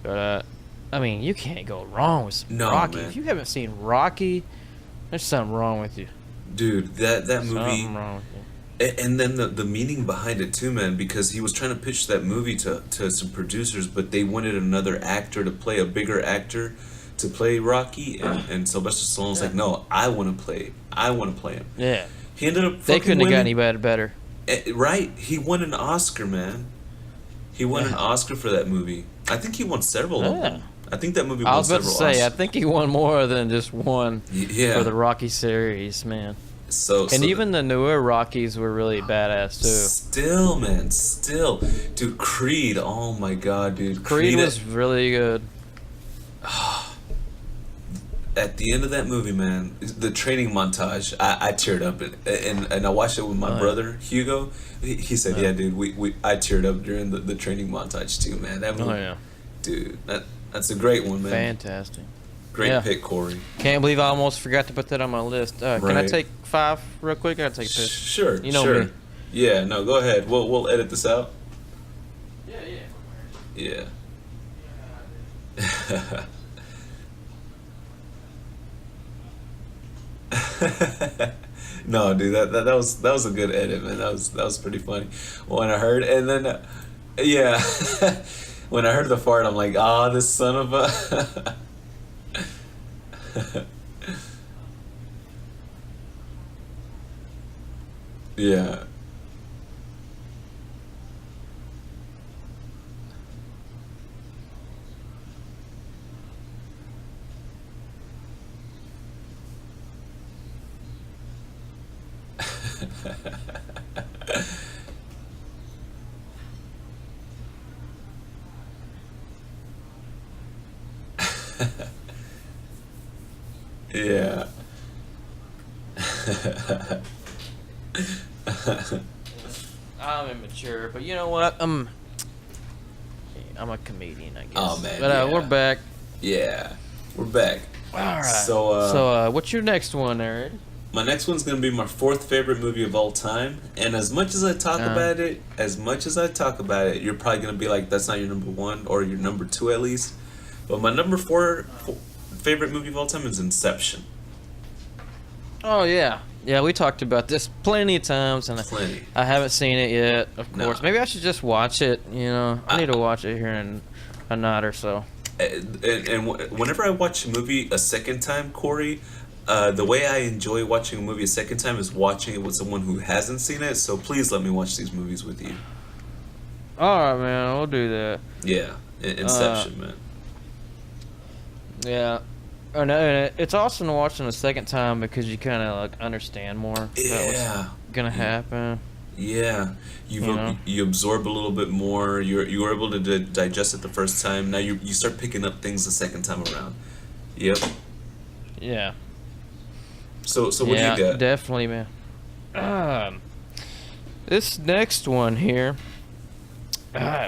But I mean, you can't go wrong with Rocky. Man. If you haven't seen Rocky, there's something wrong with you. Dude, that movie. Something wrong with you. And then the meaning behind it too, man, because he was trying to pitch that movie to some producers, but they wanted another actor to play, a bigger actor to play Rocky, and Sylvester Stallone's like, no, I want to play him. Yeah. He ended up They couldn't have got any better. Right. He won an Oscar, man. He won an Oscar for that movie. I think he won several of them. I think that movie won several Oscars. I was about to say, I think he won more than just one for the Rocky series, man. And even the newer Rockies were really badass too. Still, dude. Creed, oh my god, dude. Creed was really good. At the end of that movie, man, the training montage, I teared up, and I watched it with my brother Hugo. He said, "Yeah, dude, I teared up during the training montage too, man." That movie, dude, that's a great one, man. Fantastic. Great pick, Corey. Can't believe I almost forgot to put that on my list. Can I take 5 real quick? I gotta take a piss. Sure. You know me. Yeah, no, go ahead. We'll edit this out. Yeah. No, dude, that was a good edit, man. That was pretty funny. When I heard, and then when I heard the fart, I'm like, this son of a. Yeah. Yeah. I'm immature, but you know what? I'm a comedian, I guess. Oh man. But we're back. Yeah, we're back. All right. So what's your next one, Eric? My next one's gonna be my 4th favorite movie of all time, and as much as I talk about it, you're probably gonna be like, that's not your number 1 or your number 2 at least. But my number 4 favorite movie of all time is Inception. Oh yeah, we talked about this plenty of times, and I haven't seen it yet. Of course, maybe I should just watch it. You know, I need to watch it here in a night or so. And whenever I watch a movie a second time, Corey, the way I enjoy watching a movie a second time is watching it with someone who hasn't seen it. So please let me watch these movies with you. All right, man, we'll do that. Yeah, Inception, man. Yeah. Oh, no, and it's awesome to watch them a second time because you kind of like understand more about what's gonna happen. Yeah, you absorb a little bit more. You're able to digest it the first time. Now you start picking up things the second time around. Yep. Yeah. So what do you got? Yeah, definitely, man. This next one here,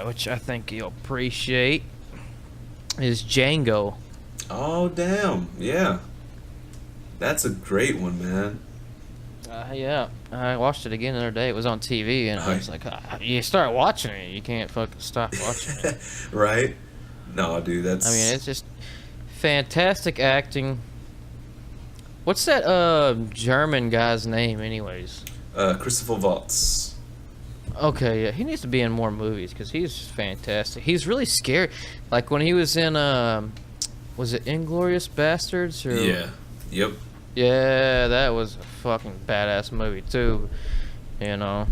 which I think you'll appreciate, is Django. Oh damn! Yeah, that's a great one, man. Yeah, I watched it again the other day. It was on TV, and I was like, you start watching it, you can't fucking stop watching it. Right? No, dude, that's. I mean, it's just fantastic acting. What's that German guy's name, anyways? Christopher Waltz. Okay, yeah, he needs to be in more movies because he's fantastic. He's really scary. Like when he was in, was it Inglourious Bastards? Or... Yeah. Yep. Yeah, that was a fucking badass movie too. You know.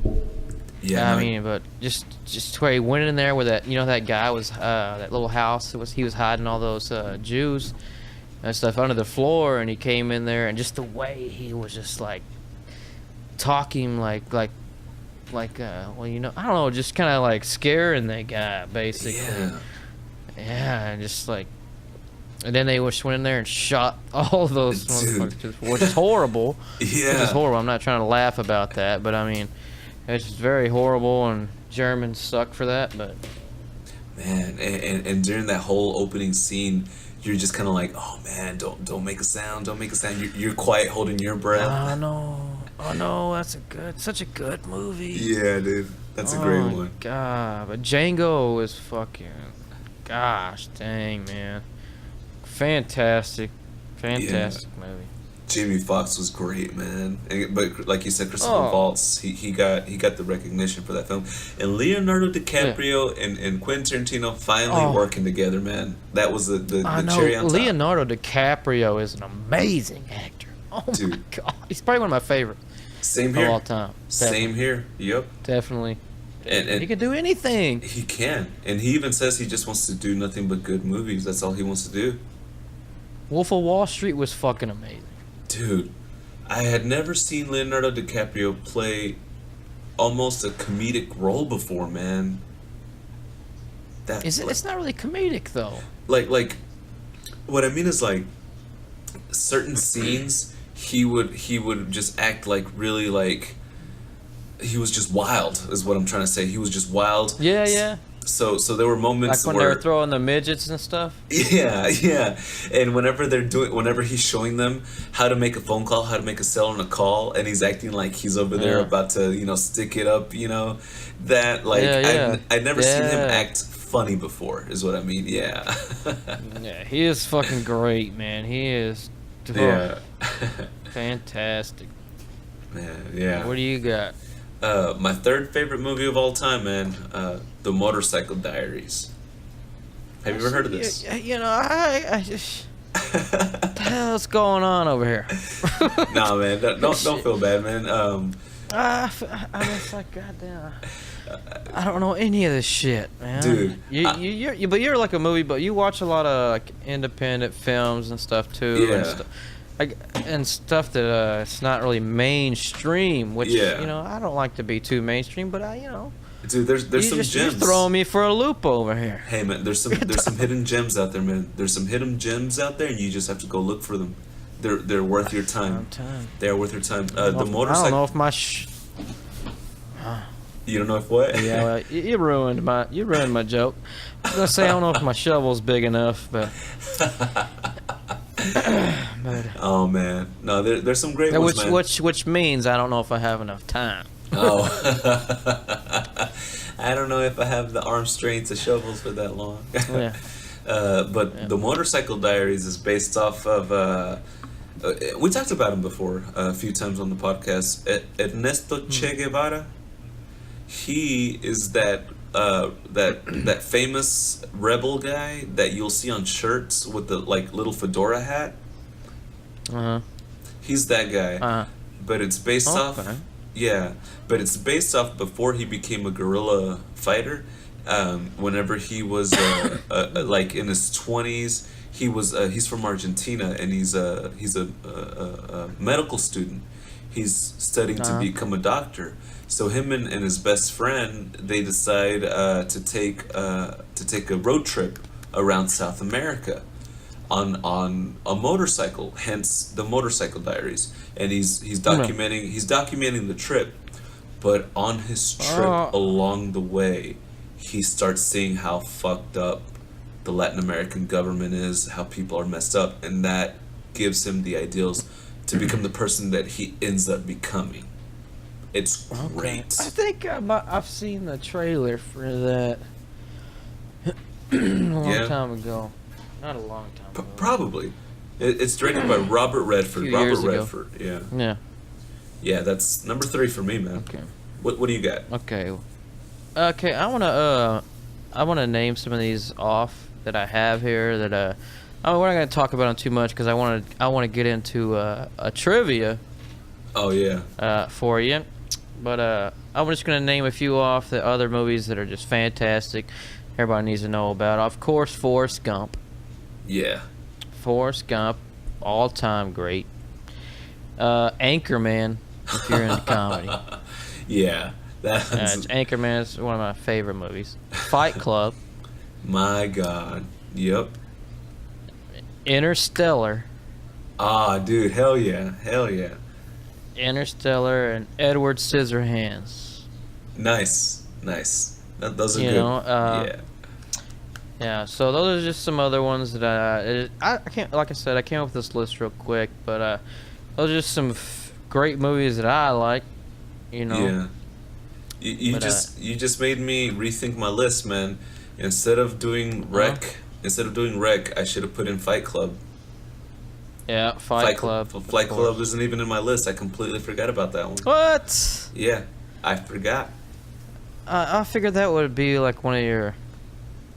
Yeah. I mean, but just where he went in there with that, that guy was that little house. He was hiding all those Jews and stuff under the floor, and he came in there, and just the way he was just like talking like well, I don't know, just kind of like scaring that guy basically. Yeah, and just like. And then they just went in there and shot all of those motherfuckers, which is horrible. Yeah. Which is horrible. I'm not trying to laugh about that, but I mean, it's just very horrible, and Germans suck for that, but... Man, and during that whole opening scene, you're just kind of like, oh man, don't make a sound, don't make a sound. You're quiet, holding your breath. Oh no, such a good movie. Yeah, dude, that's a great one. Oh God, but Django is fucking, gosh dang, man, fantastic movie. Jamie Foxx was great, man. But like you said, Christopher Waltz, he got the recognition for that film. And Leonardo DiCaprio and Quentin Tarantino finally working together, man. That was the cherry on top. Leonardo DiCaprio is an amazing actor. Oh Dude. my God, he's probably one of my favorites. Same here. Of all time. Definitely. Same here. Yep. Definitely. And he can do anything. He can. And he even says he just wants to do nothing but good movies. That's all he wants to do. Wolf of Wall Street was fucking amazing. Dude, I had never seen Leonardo DiCaprio play almost a comedic role before, man. It's not really comedic though. Like, what I mean is like, certain scenes he would just act like really like he was just wild is what I'm trying to say. He was just wild. Yeah. So there were moments like when they were throwing the midgets and stuff. Yeah. And whenever he's showing them how to make a phone call, how to make a cell on a call, and he's acting like he's over there about to, stick it up, that like I'd never seen him act funny before is what I mean. Yeah. Yeah, he is fucking great, man. He is fantastic. Man, yeah. What do you got? My third favorite movie of all time, man, The Motorcycle Diaries. Have you ever heard of this? I just... what the hell's going on over here? Nah, man, don't feel bad, man. I mean, it's like, goddamn, I don't know any of this shit, man. Dude. But you're like a movie, but you watch a lot of like independent films and stuff too. Yeah. And stuff that it's not really mainstream, which I don't like to be too mainstream, but dude, there's some gems. You're throwing me for a loop over here. Hey man, there's some hidden gems out there, man. There's some hidden gems out there, and you just have to go look for them. They're worth your time. They are worth your time. The motorcycle. I don't know if my. You don't know if what? Yeah, well, you ruined my joke. I was gonna say I don't know if my shovel's big enough, but. Oh man, no, there's some great ones, man. Which means I don't know if I have enough time. Oh, I don't know if I have the arm strength to shovels for that long. Yeah. But The Motorcycle Diaries is based off of. We talked about him before a few times on the podcast. Ernesto Che Guevara. He is that famous rebel guy that you'll see on shirts with the like little fedora hat. He's that guy. But it's based off. Yeah, but it's based off before he became a guerrilla fighter. Whenever he was like in his 20s, he's from Argentina and he's a medical student. He's studying to become a doctor. So him and his best friend, they decide to take a road trip around South America on a motorcycle, hence The Motorcycle Diaries. And he's documenting the trip, but on his trip along the way, he starts seeing how fucked up the Latin American government is, how people are messed up, and that gives him the ideals to become the person that he ends up becoming. It's great. I think I've seen the trailer for that a long time ago. Not a long time ago. Probably. It's directed by Robert Redford. Yeah. Yeah, that's number 3 for me, man. Okay. What do you got? Okay. I wanna name some of these off that I have here that we're not gonna talk about them too much because I wanna get into a trivia. Oh yeah. For you, but I'm just gonna name a few off the other movies that are just fantastic. Everybody needs to know about. Of course, Forrest Gump. Yeah. Forrest Gump, all-time great. Anchorman, if you're into comedy. Yeah. Anchorman is one of my favorite movies. Fight Club. My God. Yep. Interstellar. Ah, dude, hell yeah. Interstellar and Edward Scissorhands. Nice. Those are good. Yeah. Yeah, so those are just some other ones that I can't, like I said, I came up with this list real quick, but those are just some great movies that I like, you know. Yeah. But, You just made me rethink my list, man. Instead of doing Rec, I should have put in Fight Club. Yeah, Fight Club. Fight Club isn't even in my list. I completely forgot about that one. What? Yeah, I forgot. I figured that would be like one of your,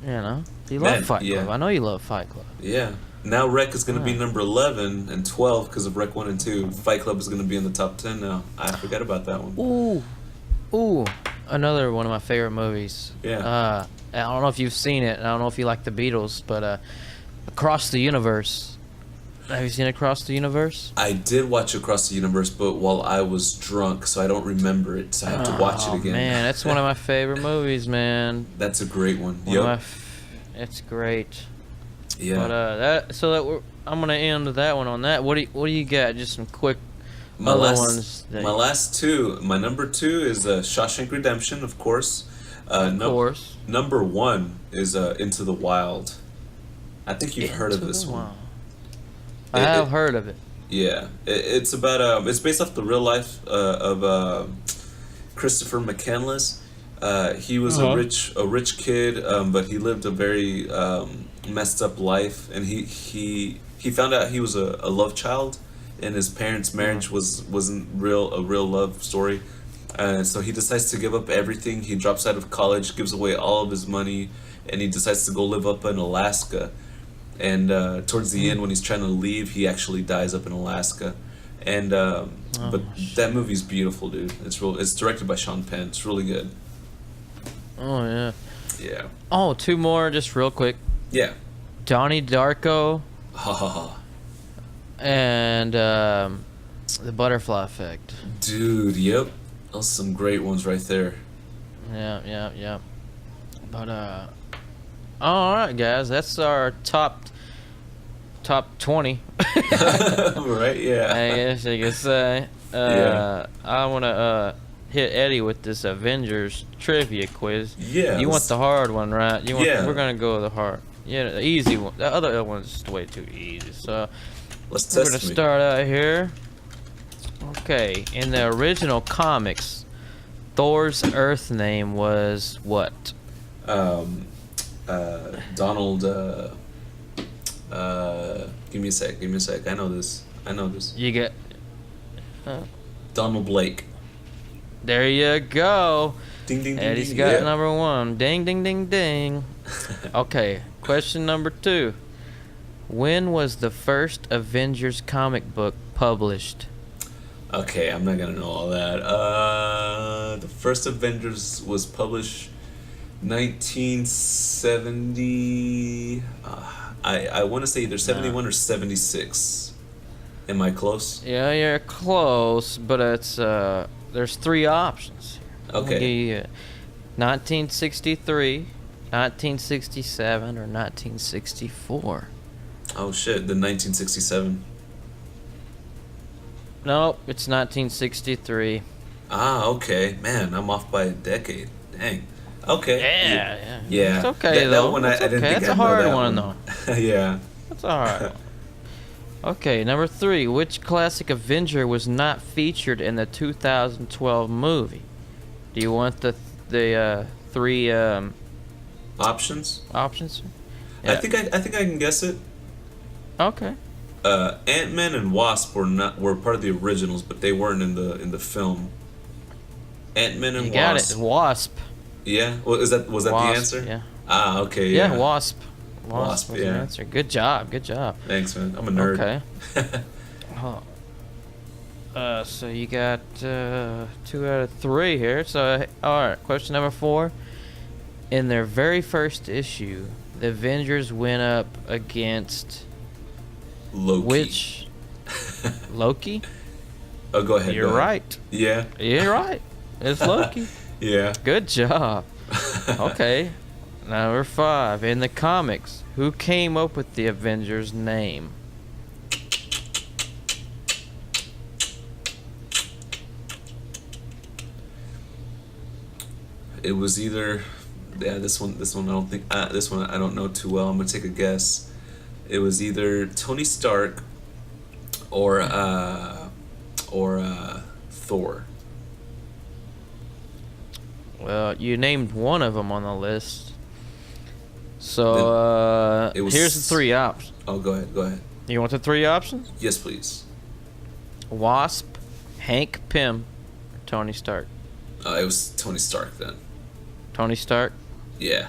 you know, you love Fight Club. I know you love Fight Club. Yeah. Now Rec is going to be number 11 and 12 because of Rec 1 and 2. Fight Club is going to be in the top 10 now. I forgot about that one. Ooh, another one of my favorite movies. Yeah. I don't know if you've seen it. I don't know if you like the Beatles, but Across the Universe. Have you seen Across the Universe? I did watch Across the Universe, but while I was drunk, so I don't remember it. So I have to watch it again. Man, that's one of my favorite movies, man. That's a great one. It's great. Yeah. But I'm gonna end that one on that. What do you got? Just some quick ones. My last two. My number 2 is Shawshank Redemption, of course. Of course. Number 1 is Into the Wild. I think you've heard of this one. I have heard of it. Yeah, it's about it's based off the real life of Christopher McCandless. He was a rich kid, but he lived a very messed up life, and he found out he was a love child, and his parents' marriage wasn't a real love story. So he decides to give up everything. He drops out of college, gives away all of his money, and he decides to go live up in Alaska. And towards the end, when he's trying to leave, he actually dies up in Alaska. And but that movie's beautiful, dude. It's directed by Sean Penn. It's really good. Oh yeah. Yeah. Oh, two more, just real quick. Yeah. Donnie Darko. And The Butterfly Effect. Dude, yep. Those are some great ones right there. Yeah. But all right, guys, that's our top 20. Right? Yeah. I guess you could say. I want to hit Eddie with this Avengers trivia quiz. Yeah. You want the hard one, right? Yeah. We're gonna go with the hard. Yeah, the easy one. The other one's just way too easy. So we're gonna start out here. Okay, in the original comics, Thor's Earth name was what? Donald. Give me a sec. I know this. You get. Donald Blake. There you go. Ding ding ding. Eddie's got number 1. Ding ding ding ding. Okay, question number 2. When was the first Avengers comic book published? Okay, I'm not gonna know all that. The first Avengers was published 1970. I want to say either 71 or 76. Am I close? Yeah, you're close, but it's there's 3 options. Okay. 1963, 1967, or 1964. Oh shit! The 1967. Nope, it's 1963. Ah, okay. Man, I'm off by a decade. Dang. Okay. Yeah. It's okay though. That one I didn't think That's I'd a hard know that one though. Yeah. That's a hard one. Okay, number 3. Which classic Avenger was not featured in the 2012 movie? Do you want the 3 Options? options? Yeah. I think I can guess it. Okay. Ant-Man and Wasp were part of the originals, but they weren't in the film. Ant-Man and You got Wasp. it. Wasp. Yeah. Well, was that Wasp, the answer? Yeah. Ah, okay. Yeah. Wasp. Wasp, was yeah. the answer. Good job. Thanks, man. I'm a nerd. Okay. So you got 2 out of 3 here. So all right. Question number 4. In their very first issue, the Avengers went up against Loki. which Loki? Oh, go ahead. You're go ahead. right. Yeah. You're right. It's Loki. Yeah. Good job. Okay. Number 5. In the comics, who came up with the Avengers name? It was either Yeah, this one I don't think this one I don't know too well. I'm gonna take a guess. It was either Tony Stark or Thor. Well, you named one of them on the list. So here's the three options. Oh, go ahead. You want the three options? Yes, please. Wasp, Hank Pym, or Tony Stark. It was Tony Stark then. Tony Stark? Yeah.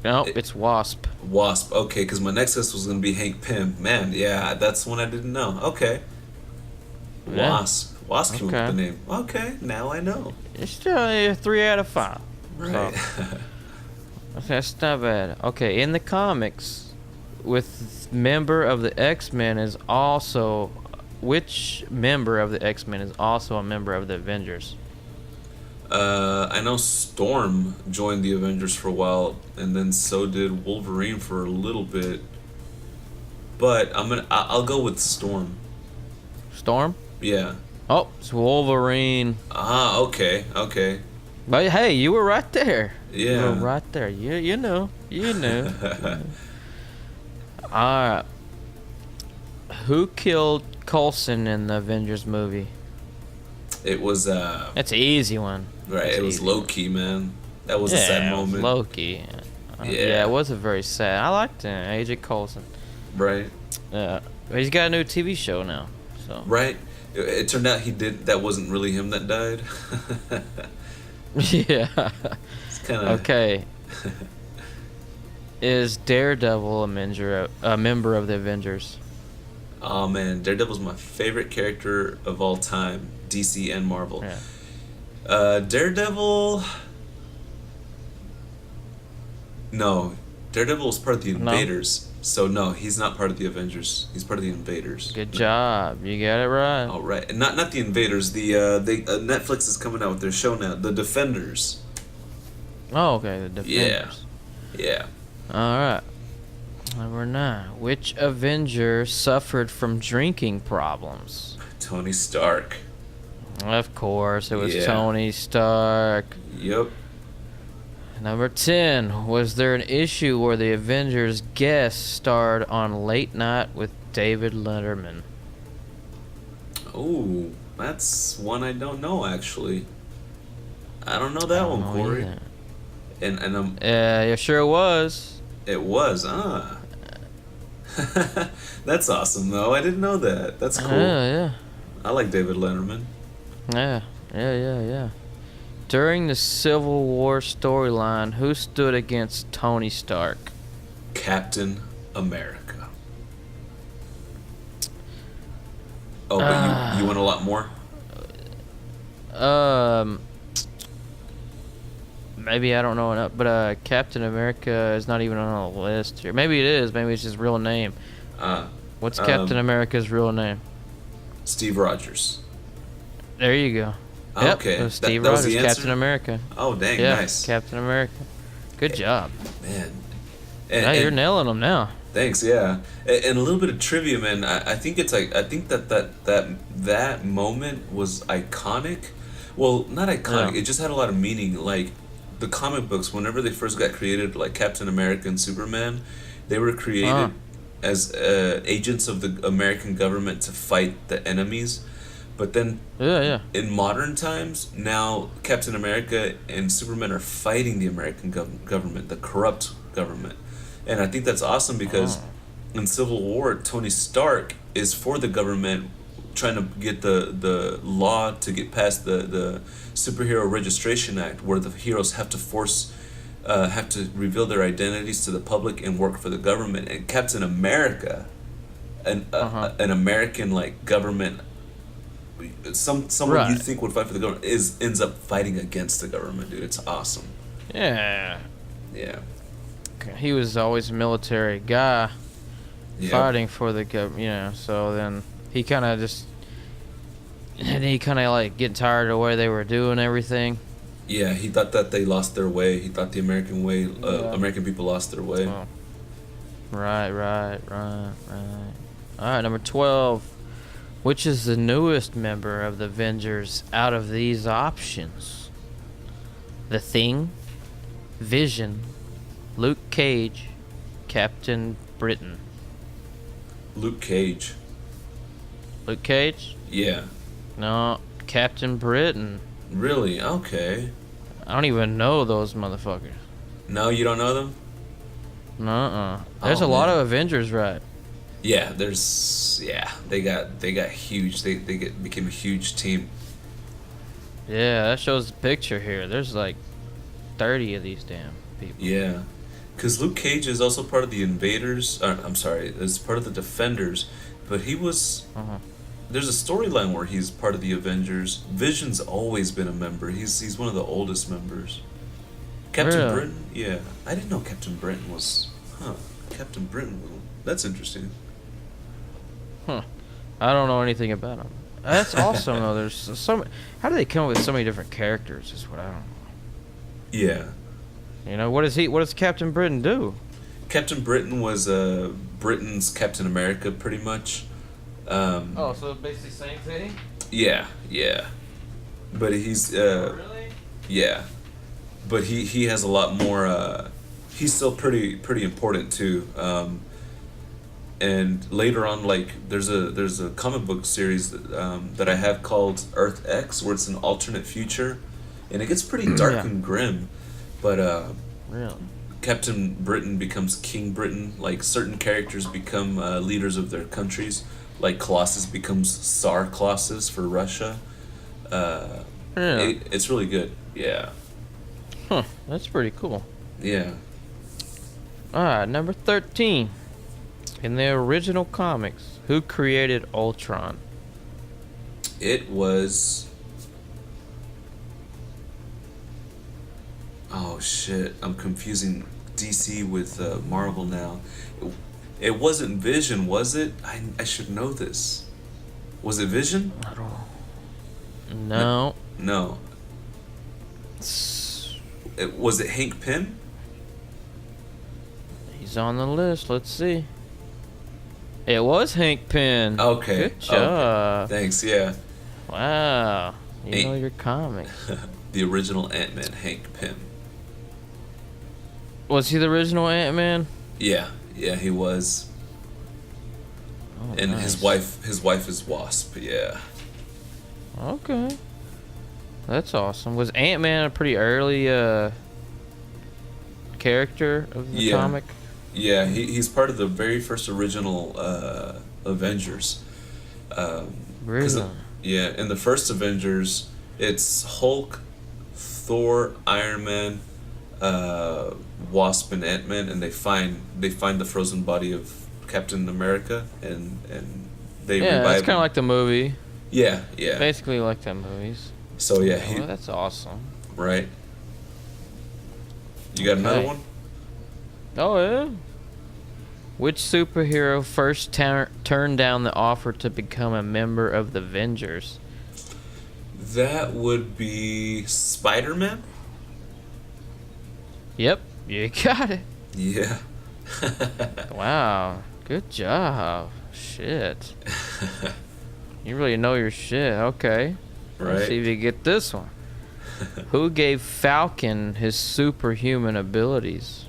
No, it's Wasp. Wasp. Okay, because my next guess was gonna be Hank Pym. Man, yeah, that's one I didn't know. Okay. Yeah. Wasp. Wasp came up with the name. Okay, now I know. It's still a 3 out of 5. Right. So, that's not bad. Okay, in the comics, with member of the X-Men is also... Which member of the X-Men is also a member of the Avengers? I know Storm joined the Avengers for a while, and then so did Wolverine for a little bit. But I'll go with Storm. Storm? Yeah. Oh, it's Wolverine. Ah, okay. But hey, you were right there. Yeah. You were right there. You knew. Alright. Who killed Coulson in the Avengers movie? It was That's an easy one. right. It was Loki, man. That was a sad moment. It was Loki. Yeah, it was a very sad. I liked him, Agent Coulson. Right. Yeah, he's got a new TV show now. So. Right. It turned out that wasn't really him that died. Yeah. It's kind of okay. Is Daredevil a member of the Avengers? Oh man, Daredevil's my favorite character of all time, DC and Marvel. Yeah. Daredevil. No, Daredevil was part of the Invaders. So no, he's not part of the Avengers. He's part of the Invaders. Good job, you got it right. All right, and not the Invaders. Netflix is coming out with their show now, The Defenders. Oh, okay, the Defenders. Yeah. All right. Number 9. Which Avenger suffered from drinking problems? Tony Stark. Of course, it was Yeah. Tony Stark. Yep. Number 10. Was there an issue where the Avengers guest starred on Late Night with David Letterman? Oh, that's one I don't know actually. I don't know that one, Corey. Either. And Yeah, sure it was. it was That's awesome though. I didn't know that. That's cool. Yeah. I like David Letterman. Yeah. During the Civil War storyline, who stood against Tony Stark? Captain America. Oh, but you want a lot more? Maybe I don't know enough, but Captain America is not even on the list here. Maybe it is. Maybe it's his real name. What's Captain America's real name? Steve Rogers. There you go. Oh, Yep, okay. it was Steve That was Rogers, the answer? Captain America. Oh, dang, Yeah, nice. Captain America. Good job. Man. Yeah, you're nailing them now. Thanks, yeah. And a little bit of trivia, man. I think it's like that moment was iconic. Well, not iconic. Yeah. It just had a lot of meaning. Like the comic books, whenever they first got created, like Captain America and Superman, they were created as agents of the American government to fight the enemies. But then, in modern times, now Captain America and Superman are fighting the American government, the corrupt government. And I think that's awesome because in Civil War, Tony Stark is for the government trying to get the law to get past the Superhero Registration Act, where the heroes have to reveal their identities to the public and work for the government. And Captain America, an American like government, someone you think would fight for the government ends up fighting against the government, dude. It's awesome. Yeah. Yeah. He was always a military guy, Yep. fighting for the government, so then he kind of like getting tired of the way they were doing everything. Yeah, he thought that they lost their way. He thought the American way, American people lost their way. Oh. Right. All right, number 12. Which is the newest member of the Avengers out of these options? The Thing, Vision, Luke Cage, Captain Britain. Luke Cage. Luke Cage? Yeah. No, Captain Britain. Really? Okay. I don't even know those motherfuckers. No, you don't know them? Nuh-uh. There's Oh, a lot man. of Avengers, right? Yeah, they got huge. They became a huge team. Yeah, that shows the picture here. There's like 30 of these damn people. Yeah. Cuz Luke Cage is also part of the Invaders. I'm sorry, is part of the Defenders, but he was Uh-huh. there's a storyline where he's part of the Avengers. Vision's always been a member. He's one of the oldest members. Captain Really? Britain? Yeah. I didn't know Captain Britain was Captain Britain. That's interesting. Huh. I don't know anything about them. That's awesome though. There's so many. How do they come up with so many different characters? Is what I don't know. Yeah. You know, what does Captain Britain do? Captain Britain was Britain's Captain America, pretty much. So basically the same thing? Yeah, yeah. But he's Really? yeah. But he has a lot more. He's still pretty important too. And later on, like there's a comic book series that I have called Earth X, where it's an alternate future, and it gets pretty dark Yeah. and grim. But Really? Captain Britain becomes King Britain. Like certain characters become leaders of their countries. Like Colossus becomes Tsar Colossus for Russia. Yeah. It's really good. Yeah. Huh. That's pretty cool. Yeah. Alright, number 13. In the original comics, who created Ultron? It was. Oh shit! I'm confusing DC with Marvel now. It wasn't Vision, was it? I should know this. Was it Vision? I don't know. No. No. Was it Hank Pym? He's on the list. Let's see. It was Hank Pym. Okay. Good job. Okay. Thanks. Yeah. Wow. You Hey. know your comics. The original Ant-Man, Hank Pym. Was he the original Ant-Man? Yeah. Yeah, he was. Oh, And nice. his wife is Wasp. Yeah. Okay. That's awesome. Was Ant-Man a pretty early character of the Yeah. comic? Yeah, he's part of the very first original Avengers. 'Cause Really? yeah, in the first Avengers, it's Hulk, Thor, Iron Man, Wasp, and Ant-Man, and they find the frozen body of Captain America, and they Yeah, revive it's kind him. of like the movie. Yeah, yeah. Basically like the movies. So yeah, he Oh, that's awesome. right. You got another Okay. one? Oh, yeah? Which superhero first turned down the offer to become a member of the Avengers? That would be Spider-Man. Yep, you got it. Yeah. Wow, good job. Shit. You really know your shit. Okay. Let's see Right. if you get this one. Who gave Falcon his superhuman abilities?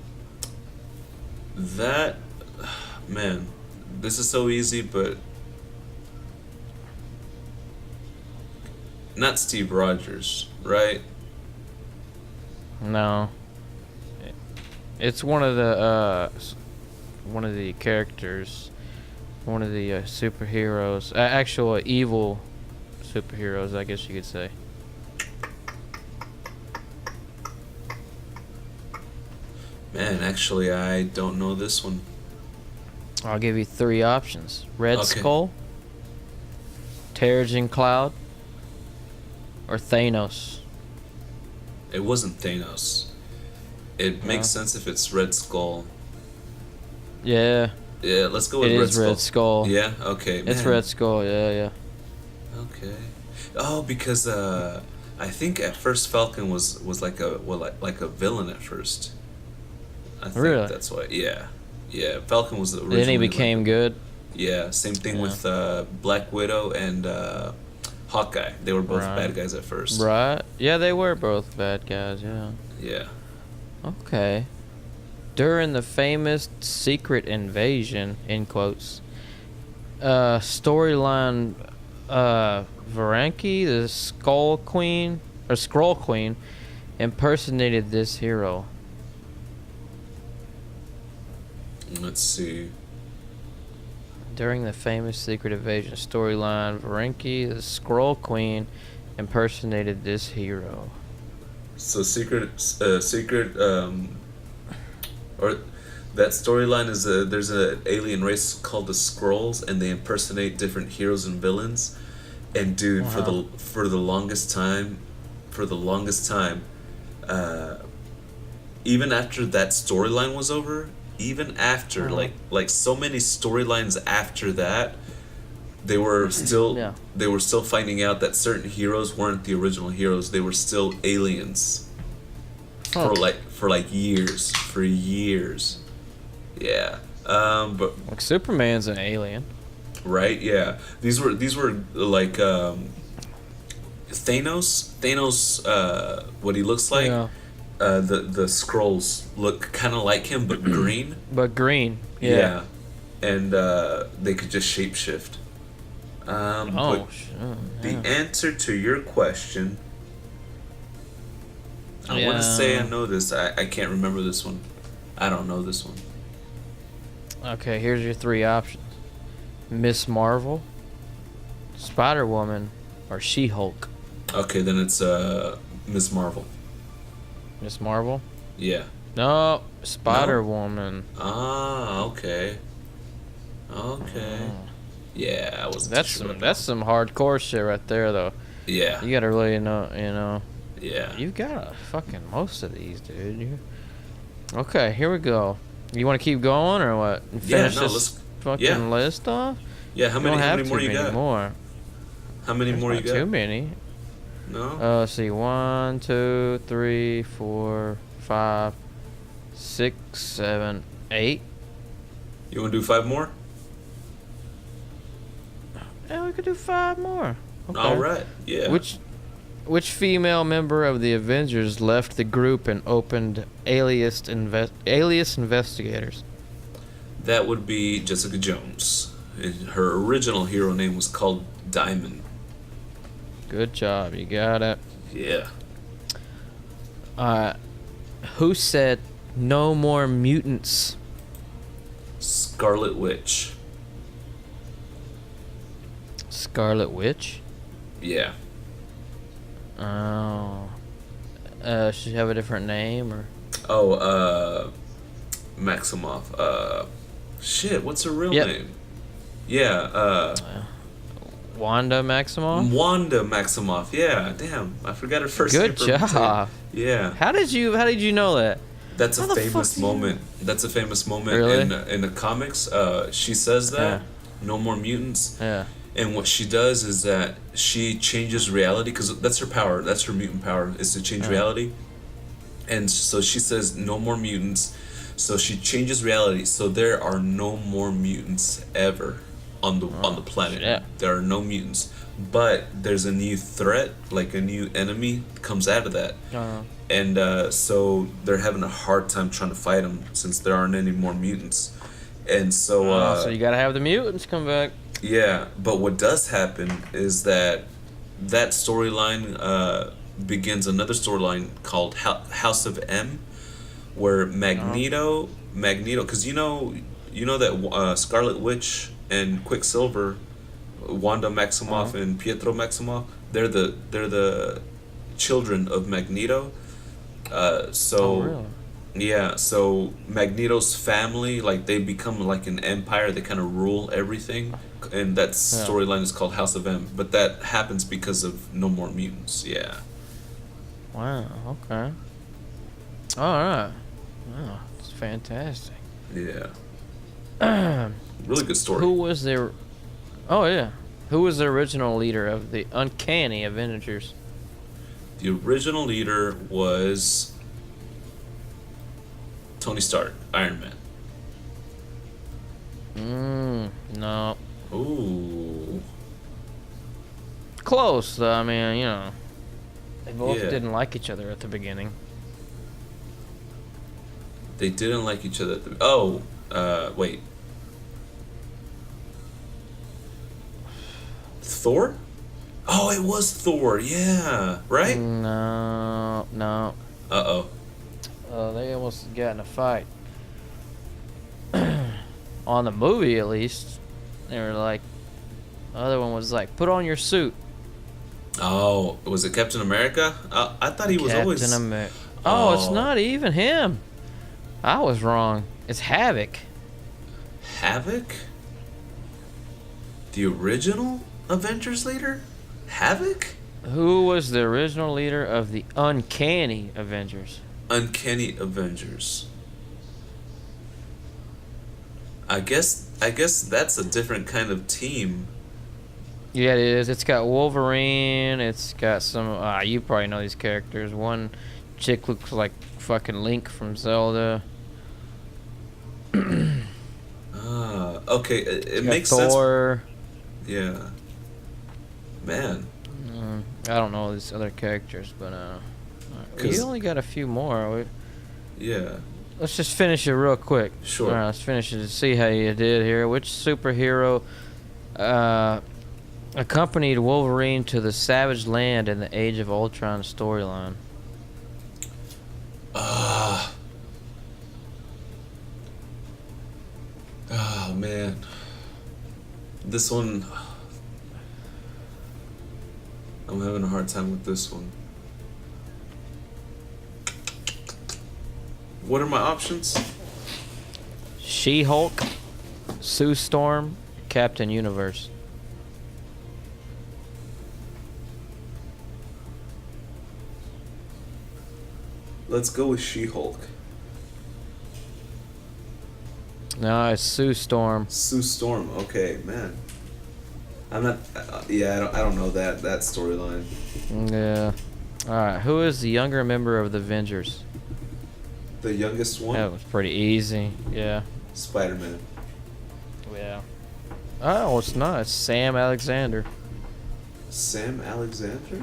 That, man, this is so easy, but not Steve Rogers, right? No. It's one of the characters, one of the superheroes, actual evil superheroes, I guess you could say. Man, actually, I don't know this one. I'll give you 3 options: Red Okay. Skull, Terrigen Cloud, or Thanos. It wasn't Thanos. It makes sense if it's Red Skull. Yeah, Yeah, let's go it with is Red Skull. Yeah, okay. It's man. Red Skull. Yeah. Okay. Oh, because I think at first Falcon was like a villain at first. I think Really? that's why. Yeah. Yeah, Falcon was originally. Then he like- became good. Yeah, same thing Yeah. with Black Widow and Hawkeye. They were both Right. bad guys at first. Right. Yeah, they were both bad guys. Yeah. Yeah. Okay. During the famous Secret Invasion, in quotes, storyline, Varanki, the Scroll Queen, impersonated this hero. Let's see. During the famous Secret Invasion storyline, Varanki, the Scroll Queen, impersonated this hero. So or that storyline is there's an alien race called the Skrulls, and they impersonate different heroes and villains. And dude, Wow. for the longest time, even after that storyline was over, even after like so many storylines after that, they were still Yeah. finding out that certain heroes weren't the original heroes. They were still aliens Huh. for years. Yeah. But Like Superman's an alien. right, yeah. These were like Thanos, what he looks like. Yeah. The scrolls look kind of like him, but green. But green. Yeah. And they could just shapeshift. But the answer to your question, I want to say I know this. I can't remember this one. I don't know this one. Okay, here's your three options: Miss Marvel, Spider-Woman, or She-Hulk. Okay, then it's Ms. Marvel. Miss Marvel? Yeah. No, Spider-Woman. Ah, okay. Okay. Yeah, I wasn't too sure about That's some hardcore shit right there, though. Yeah. You gotta really know. Yeah. You got fucking most of these, dude. Okay, here we go. You want to keep going or what? And finish this fucking list off? Yeah, how You don't many have more too you many got? more. How many more you Not got? too many. No? Let's see. 1, 2, 3, 4, 5, 6, 7, 8. You want to do 5 more? Yeah, we could do 5 more. Okay. All right. Yeah. Which female member of the Avengers left the group and opened Alias Investigators? That would be Jessica Jones. And her original hero name was called Diamond. Good job, you got it. Yeah. Who said no more mutants? Scarlet Witch. Scarlet Witch? Yeah. Oh. Should she have a different name or? Oh, Maximoff. Shit, what's her real Yep. name? Yeah, Wanda Maximoff? Wanda Maximoff. Yeah, damn, I forgot her first name. Good job. Yeah, How did you know that? that's a How the famous fuck do you- moment. That's a famous moment Really? in the comics. She says that no more mutants. Yeah. And what she does is that she changes reality, because that's her power. That's her mutant power, is to change reality. And so she says no more mutants. So she changes reality. So there are no more mutants ever on the planet. shit. There are no mutants. But there's a new threat, like a new enemy comes out of that. And so they're having a hard time trying to fight them, since there aren't any more mutants. And so So you gotta have the mutants come back. yeah, but what does happen is that storyline begins another storyline called House of M, where Magneto, because you know that Scarlet Witch and Quicksilver, Wanda Maximoff and Pietro Maximoff, they're the children of Magneto. Really? Yeah, so Magneto's family, like, they become like an empire. They kind of rule everything, and that storyline is called House of M. But that happens because of no more mutants. Yeah. Wow. Okay. All right. Wow, it's fantastic. Yeah. Really good story. Who was their? Oh yeah. Who was the original leader of the Uncanny Avengers? The original leader was Tony Stark, Iron Man. No. Ooh. Close, though. I mean, they both Yeah. didn't like each other at the beginning. They didn't like each other. Oh, wait. Thor? Oh, it was Thor. Yeah, right? No, no. Uh-oh. They almost got in a fight. On the movie, at least, they were like, the other one was like, put on your suit. Oh, was it Captain America? I thought he was always... Captain America. Oh, it's not even him. I was wrong. It's Havoc. Havoc? The original Avengers leader? Havoc? Who was the original leader of the Uncanny Avengers? Uncanny Avengers. I guess that's a different kind of team. Yeah, it is. It's got Wolverine. It's got some... you probably know these characters. One chick looks like fucking Link from Zelda. Okay. It makes Thor. sense. Yeah. Man. I don't know these other characters, but you only got a few more. Yeah. Let's just finish it real quick. Sure. All right, let's finish it to see how you did here. Which superhero accompanied Wolverine to the Savage Land in the Age of Ultron storyline? Oh, man. This one... I'm having a hard time with this one. What are my options? She-Hulk, Sue Storm, Captain Universe. Let's go with She-Hulk. No, it's Sue Storm. Sue Storm. Okay, man. I'm not. I don't know that storyline. Yeah. All right. Who is the younger member of the Avengers? The youngest one. That was pretty easy. Yeah. Spider-Man. Yeah. Oh, it's not. It's Sam Alexander. Sam Alexander?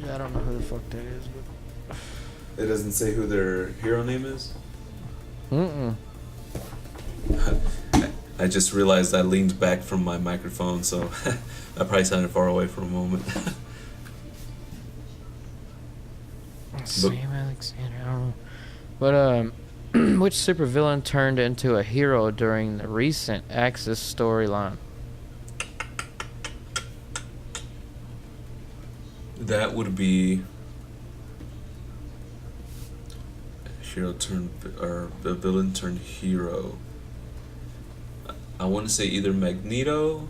Yeah, I don't know who the fuck that is, but. It doesn't say who their hero name is. I just realized I leaned back from my microphone, so I probably sounded far away for a moment. Sam Alexander. I don't know. But which supervillain turned into a hero during the recent Axis storyline? That would be hero turned or the villain turned hero. I want to say either Magneto.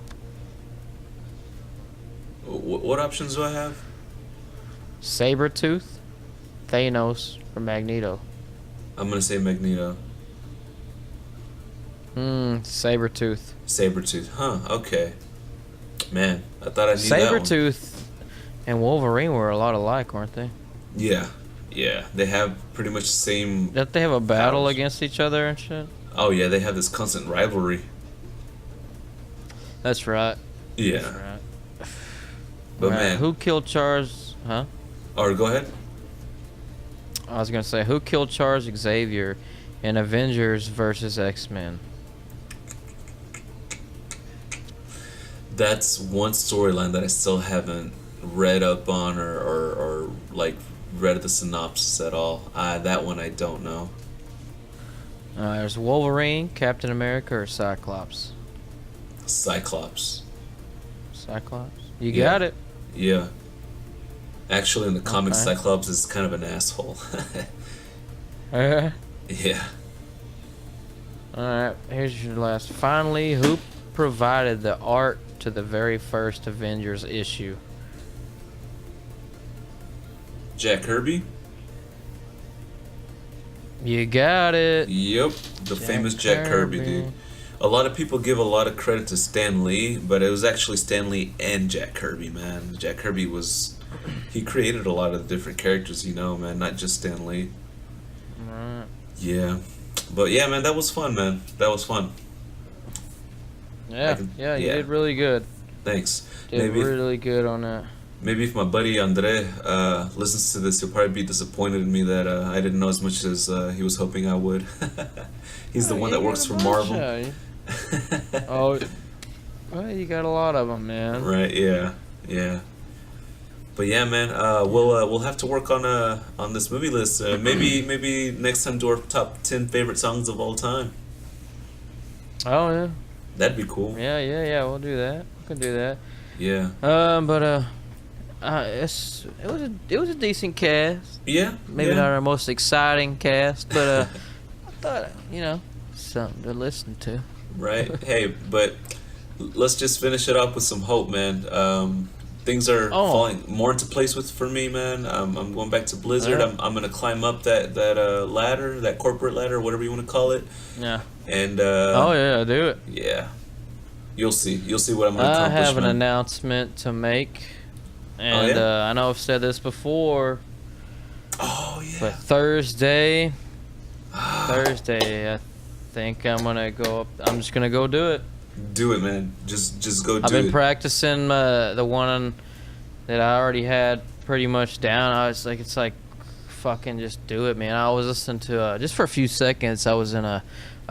What options do I have? Sabretooth, Thanos, or Magneto? I'm gonna say Magneto. Sabretooth. Sabretooth. Huh, okay. Man, I thought I knew that one. Sabretooth and Wolverine were a lot alike, weren't they? Yeah. They have pretty much the same... Didn't they have a battle powers against each other and shit? Oh yeah, they have this constant rivalry. That's right. Yeah. That's right. But Right, man... who killed Charles... Huh? Or go ahead. I was gonna say, who killed Charles Xavier in Avengers versus X-Men? That's one storyline that I still haven't read up on or like read the synopsis at all. That one I don't know. There's Wolverine, Captain America, or Cyclops? Cyclops. Cyclops? You Yeah. got it. Yeah. Actually, in the comics, Okay. Cyclops is kind of an asshole. Alright, Yeah. here's your last. Finally, who provided the art to the very first Avengers issue? Jack Kirby? You got it. Yep. The famous Jack Kirby, dude. A lot of people give a lot of credit to Stan Lee, but it was actually Stan Lee and Jack Kirby, man. Jack Kirby was... He created a lot of the different characters, man, not just Stan Lee. Right. Yeah. But yeah, man, that was fun, man. That was fun. Yeah, you did really good. Thanks. Did really good on that. maybe if my buddy Andre listens to this, he'll probably be disappointed in me that I didn't know as much as he was hoping I would. He's the one that works for Marvel. Oh, well, you got a lot of them, man. Right? Yeah. But yeah, man, we'll have to work on this movie list. Maybe next time do our top 10 favorite songs of all time. Oh yeah. That'd be cool. Yeah. We'll do that. We can do that. Yeah. But it was a decent cast. Yeah. Maybe not our most exciting cast, but I thought something to listen to. Right. Hey, but let's just finish it up with some hope, man. Things are falling more into place for me, man. I'm going back to Blizzard. Yeah. I'm gonna climb up that ladder, that corporate ladder, whatever you want to call it. Yeah. And do it. yeah, you'll see what I'm gonna accomplish. I have an man. announcement to make, and I know I've said this before. Oh yeah. But Thursday, I think I'm gonna go up. I'm just gonna go do it. Do it, man. Just go do it. I've been practicing the one that I already had pretty much down. I was like, it's like, fucking just do it, man. I was listening to, just for a few seconds, I was in a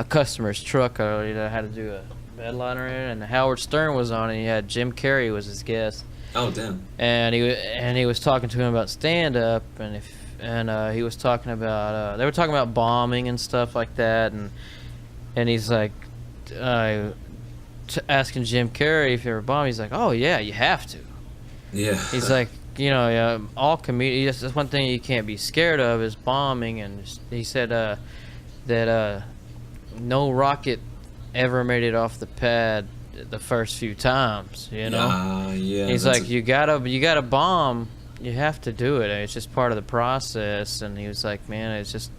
customer's truck already that I had to do a bedliner in, and Howard Stern was on, and he had Jim Carrey was his guest. Oh, damn. And he was talking to him about stand-up, and he was talking about, they were talking about bombing and stuff like that, and he's like, asking Jim Carrey if he ever bombed. He's like, oh yeah, you have to. Yeah. He's like, all comedians. That's one thing you can't be scared of is bombing. And he said that no rocket ever made it off the pad the first few times. Yeah. He's like, you gotta bomb. You have to do it. It's just part of the process. And he was like, man, it's just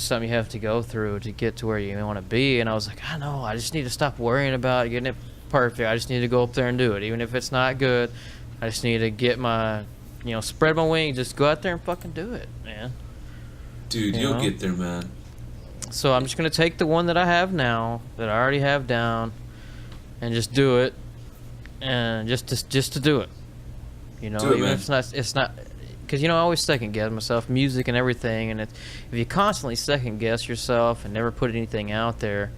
something you have to go through to get to where you want to be. And I was like, I know. I just need to stop worrying about getting it perfect. I just need to go up there and do it. Even if it's not good, I just need to get my, spread my wings. Just go out there and fucking do it, man. Dude, you'll get there, man. So I'm just going to take the one that I have now, that I already have down, and just do it. And just to do it. Do it, even man. if it's not. Because, I always second guess myself, music and everything, and if you constantly second guess yourself and never put anything out there,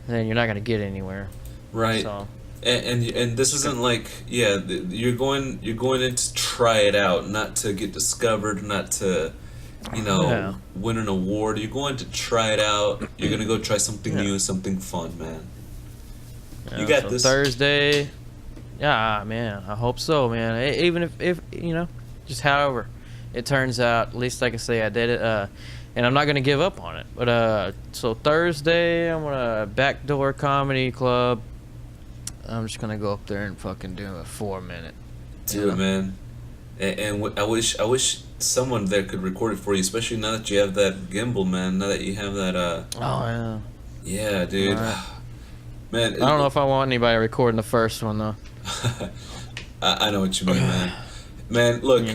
then you're not going to get anywhere. Right. So, and this isn't like, you're going in to try it out, not to get discovered, not to, win an award. You're going to try it out. You're going to go try something new, something fun, man. You got this. Thursday, man, I hope so, man. Even if just however it turns out, at least I can say I did it, and I'm not going to give up on it. But so Thursday, I'm going to Backdoor Comedy Club. I'm just going to go up there and fucking do a 4-minute. Do it, man. And I wish someone there could record it for you, especially now that you have that gimbal, man. Now that you have that. Oh yeah. Yeah, dude. Right. Man. I don't know if I want anybody recording the first one though. I know what you mean, man. Man, look.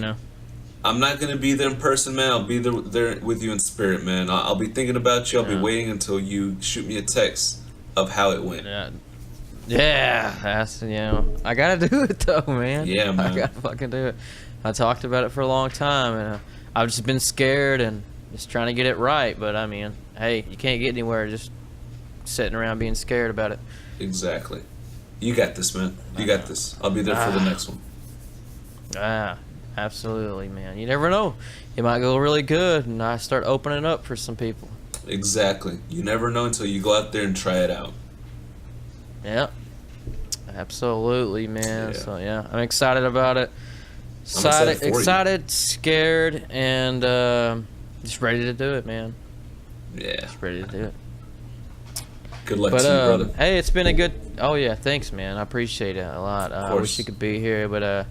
I'm not gonna be there in person, man. I'll be there with you in spirit, man. I'll be thinking about you. I'll be waiting until you shoot me a text of how it went. Yeah, that's I gotta do it though, man. Yeah, man. I gotta fucking do it. I talked about it for a long time, and I've just been scared and just trying to get it right. But I mean, hey, you can't get anywhere just sitting around being scared about it. Exactly. You got this, man. You got this. I'll be there for the next one. Absolutely, man. You never know. It might go really good, and I start opening up for some people. Exactly. You never know until you go out there and try it out. Yep. Absolutely, man. Yeah. So I'm excited about it. Excited, scared, and just ready to do it, man. Yeah. Just ready to do it. Good luck to you, brother. Hey, it's been a good. Oh yeah, thanks, man. I appreciate it a lot. I wish you could be here, but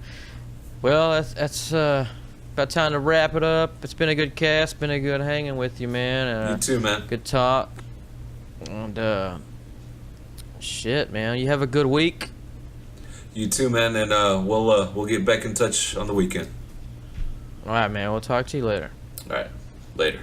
well, that's about time to wrap it up. It's been a good cast. Been a good hanging with you, man. You too, man. Good talk. And shit, man. You have a good week. You too, man. And we'll get back in touch on the weekend. All right, man. We'll talk to you later. All right. Later.